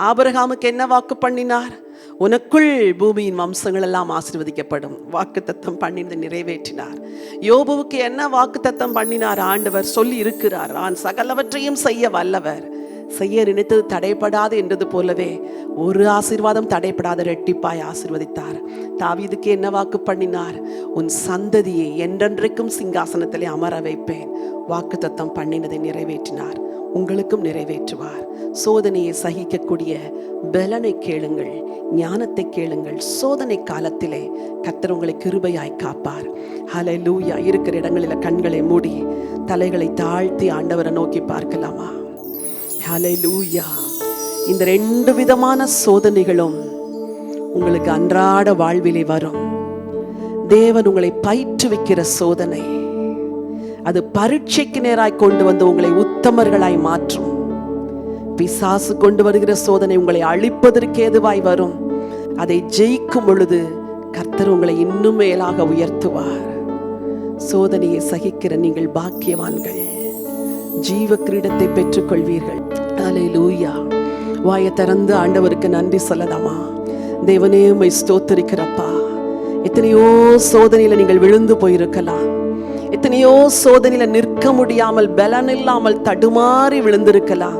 ஆபிரகாமுக்கு என்ன வாக்கு பண்ணினார்? உனக்குள் பூமியின் வம்சங்கள் எல்லாம் ஆசீர்வதிக்கப்படும். வாக்குத்தத்தம் பண்ணியதை நிறைவேற்றினார். யோபுவுக்கு என்ன வாக்குத்தத்தம் பண்ணினார்? ஆண்டவர் சொல்லி இருக்கிறார், நான் சகலவற்றையும் செய்ய வல்லவர், செய்ய நினைத்தது தடைப்படாது என்றது போலவே ஒரு ஆசீர்வாதம் தடைப்படாத ரெட்டிப்பாய் ஆசீர்வதித்தார். தாவீதுக்கு என்ன வாக்கு பண்ணினார்? உன் சந்ததியை என்றென்றைக்கும் சிங்காசனத்திலே அமர வைப்பேன். வாக்குத்தத்தம் பண்ணினதை நிறைவேற்றினார். உங்களுக்கும் நிறைவேற்றுவார். சோதனையை சகிக்கக்கூடிய பலனை கேளுங்கள், ஞானத்தை கேளுங்கள். சோதனை காலத்திலே கர்த்தர் உங்களை கிருபையாய் காப்பார். ஹல்லேலூயா. இருக்கிற இடங்களில் கண்களை மூடி தலைகளை தாழ்த்தி ஆண்டவரை நோக்கி பார்க்கலாமா? ஹல்லேலூயா. இந்த 2 விதமான சோதனைகளும் உங்களுக்கு அன்றாட வாழ்விலே வரும். தேவன் உங்களை பயிற்றுவிக்கிற சோதனை, அது பரீட்சைக்கு நேராய் கொண்டு வந்து உங்களை உத்தமர்களாய் மாற்றும். பிசாசு கொண்டு வருகிற சோதனை உங்களை அழிப்பதற்கு ஏதுவாய் வரும். அதை ஜெயிக்கும் பொழுது கர்த்தர் உங்களை இன்னும் மேலாக உயர்த்துவார். சோதனையை சகிக்கிற நீங்கள் பாக்கியவான்கள். ஜீவ கிரீடத்தை பெற்றுக் கொள்வீர்கள். ஹல்லேலூயா. வாயை திறந்து ஆண்டவருக்கு நன்றி சொல்லலாமா? தேவனே, உம்மை ஸ்தோத்திரிக்கிறப்பா. எத்தனையோ சோதனையில நீங்கள் விழுந்து போயிருக்கலாம். எத்தனையோ சோதனையில நிற்க முடியாமல் பலன் இல்லாமல் தடுமாறி விழுந்திருக்கலாம்.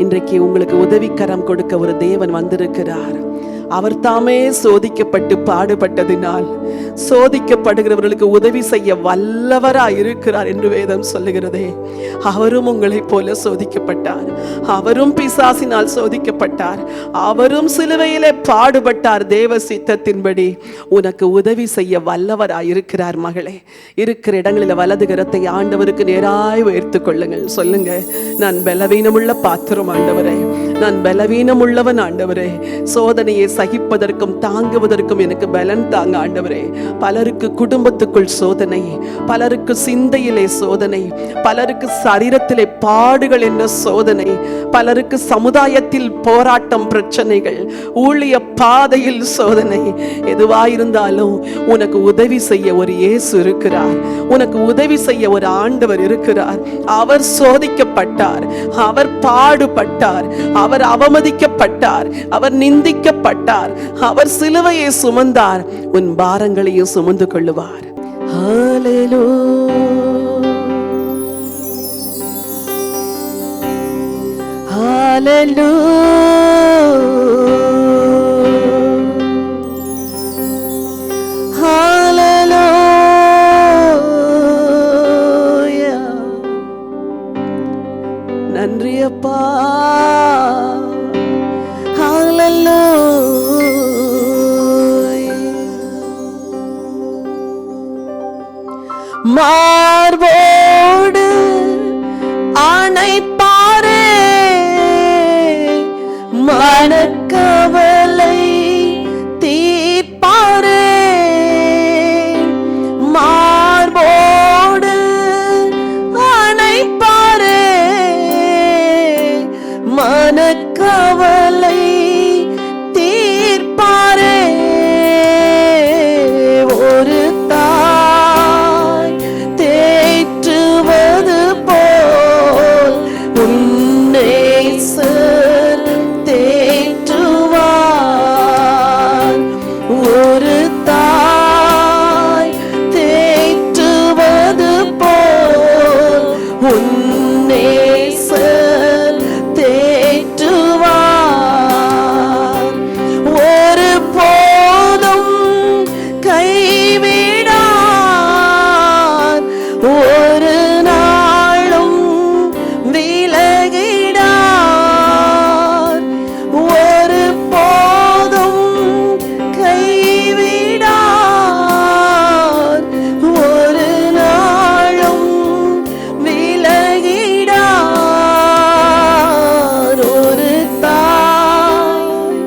இன்றைக்கு உங்களுக்கு உதவிக்கரம் கொடுக்க ஒரு தேவன் வந்திருக்கிறார். அவர் தாமே சோதிக்கப்பட்டு பாடுபட்டதினால் சோதிக்கப்படுகிறவர்களுக்கு உதவி செய்ய வல்லவராய் இருக்கிறார் என்று வேதம் சொல்லுகிறதே. அவரும் உங்களைப் போல சோதிக்கப்பட்டார், அவரும் பிசாசினால் சோதிக்கப்பட்டார், அவரும் சிலுவையிலே பாடுபட்டார். தேவ சித்தத்தின்படி உனக்கு உதவி செய்ய வல்லவராய் இருக்கிறார். மகளே, இருக்கிற இடங்களில் வலது கரத்தை ஆண்டவருக்கு நேராய் உயர்த்து கொள்ளுங்கள். சொல்லுங்க, நான் பலவீனமுள்ள பாத்திரம் ஆண்டவரே, நான் பலவீனம் உள்ளவன் ஆண்டவரே. சோதனையை சகிப்பதற்கும் தாங்குவதற்கும் எனக்கு பலன் தாங்க ஆண்டவரே. பலருக்கு குடும்பத்துக்குள் சோதனை, பலருக்கு சிந்தையிலே சோதனை, பலருக்கு சரீரத்திலே பாடுகள் என்ன சோதனை, பலருக்கு சமுதாயத்தில் போராட்டம், பிரச்சனைகள், ஊழிய பாதையில் சோதனை. எதுவாயிருந்தாலும் உனக்கு உதவி செய்ய ஒரு இயேசு இருக்கிறார், உனக்கு உதவி செய்ய ஒரு ஆண்டவர் இருக்கிறார். அவர் சோதிக்கப்பட்டார், அவர் பாடுபட்டார், அவர் அவமதிக்கப்பட்டார், அவர் நிந்திக்கப்பட்டார், அவர் சிலுவையை சுமந்தார். உன் பாரங்களையும் சுமந்து கொள்ளுவார். ஹல்லேலூயா, ஹல்லேலூயா, ஹல்லேலூயா. நன்றி அப்பா, ஹல்லேலூயா. மார்போடு அணைப்பாரே, மனக்கவலை தீர்ப்பாரே. மார்போடு அணைப்பாரே, மனக்கவலை தீர்ப்பாரே. ஒரு தேற்றுவது போல் உன்னை தேற்றுவார். ஒரு தாய் தேற்றுவது போல் உன்னை தேற்றுவார். ஒரு போதும் கைவிடார், ஒரு நாளும் விலகிடார். ஒரு போதும் கைவிடார், ஒரு நாளும் விலகிடார். ஒரு தாய்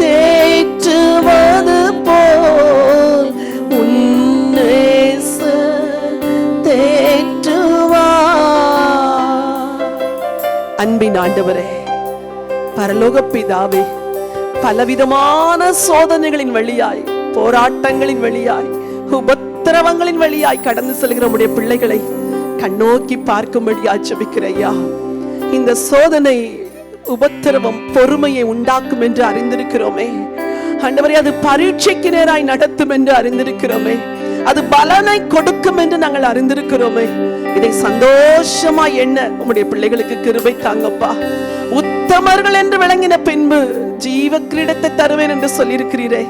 தேற்றுவது போல் உன்னை அன்பின் ஆண்டவரே, பரலோக பிதாவே, பலவிதமான சோதனைகளின் வழியாய், போராட்டங்களின் வழியாய், உபத்திரவங்களின் வழியாய் கடந்து செல்கிற உடைய பிள்ளைகளை கண்ணோக்கி பார்க்கும்படியா ஜெபிக்கிறையா. இந்த சோதனை, உபத்திரவம் பொறுமையை உண்டாக்கும் என்று அறிந்திருக்கிறோமே ஆண்டவரே. அது பரீட்சைக்கு நேராய் நடத்தும் என்று அறிந்திருக்கிறோமே. அது பலனை கொடுக்கும் என்று நாங்கள் அறிந்திருக்கிறோமே. இதை சந்தோஷமா எண்ண உம்முடைய பிள்ளைகளுக்கு கிருபை தாங்கப்பா. உத்தமர்கள் என்று விளங்கின பின்பு ஜீவ கிரீடத்தை தருவேன் என்று சொல்லியிருக்கிறீரே.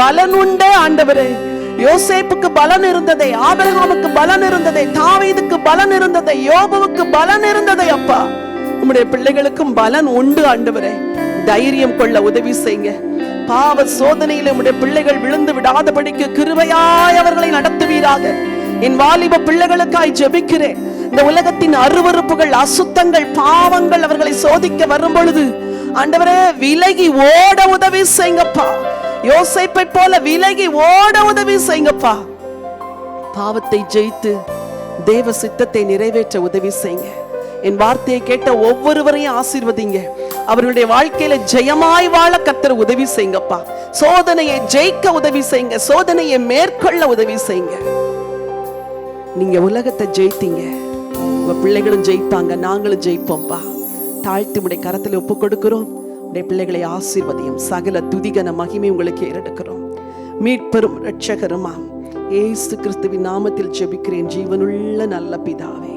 பலன் உண்டே ஆண்டவரே. யோசேப்புக்கு பலன் இருந்ததே, ஆபிரகாமுக்கு பலன் இருந்ததே, தாவீதுக்கு பலன் இருந்ததே, யோபுவுக்கு பலன் இருந்ததே. அப்பா, உம்முடைய பிள்ளைகளுக்கும் பலன் உண்டு ஆண்டவரே. தைரியம் கொள்ள உதவி செய்யுங்க. பாவ சோதனையில உம்முடைய பிள்ளைகள் விழுந்து விடாதபடிக்கு கிருபையாய் அவர்களை நடத்துவீராக. என் வாலிப பிள்ளைகளுக்காய் ஜெபிக்கிறேன். இந்த உலகத்தின் அருவருப்புகள், அசுத்தங்கள், பாவங்கள் அவர்களை சோதிக்க வரும் பொழுது ஆண்டவரே விலகி ஓட உதவி செய்யுங்கப்பா. யோசேப்பை போல விலகி ஓட உதவி செய்யுங்கப்பா. பாவத்தை ஜெயித்து தேவ சித்தத்தை நிறைவேற்ற உதவி செய்யுங்க. என் வார்த்தையை கேட்ட ஒவ்வொருவரையும் ஆசீர்வதிங்க. அவர்களுடைய வாழ்க்கையில ஜெயமாய் வாழ கர்த்தர் உதவி செய்யுங்கப்பா. சோதனையை ஜெயிக்க உதவி செய்யுங்க, சோதனையை மேற்கொள்ள உதவி செய்யுங்க. நீங்க உலகத்தை ஜெயித்தீங்க, உங்க பிள்ளைகளும் ஜெயிப்பாங்க, நாங்களும் ஜெயிப்போம்ப்பா. தாழ்த்தி உடைய கரத்தில் ஒப்பு கொடுக்கிறோம். உடைய பிள்ளைகளை ஆசீர்வதியும். சகல துதிகன மகிமை உங்களுக்கு ஏறெடுக்கிறோம். மீட்பெரும் இரட்சகருமாம் இயேசு கிறிஸ்துவின் நாமத்தில் ஜெபிக்கிறேன் ஜீவனுள்ள நல்ல பிதாவே.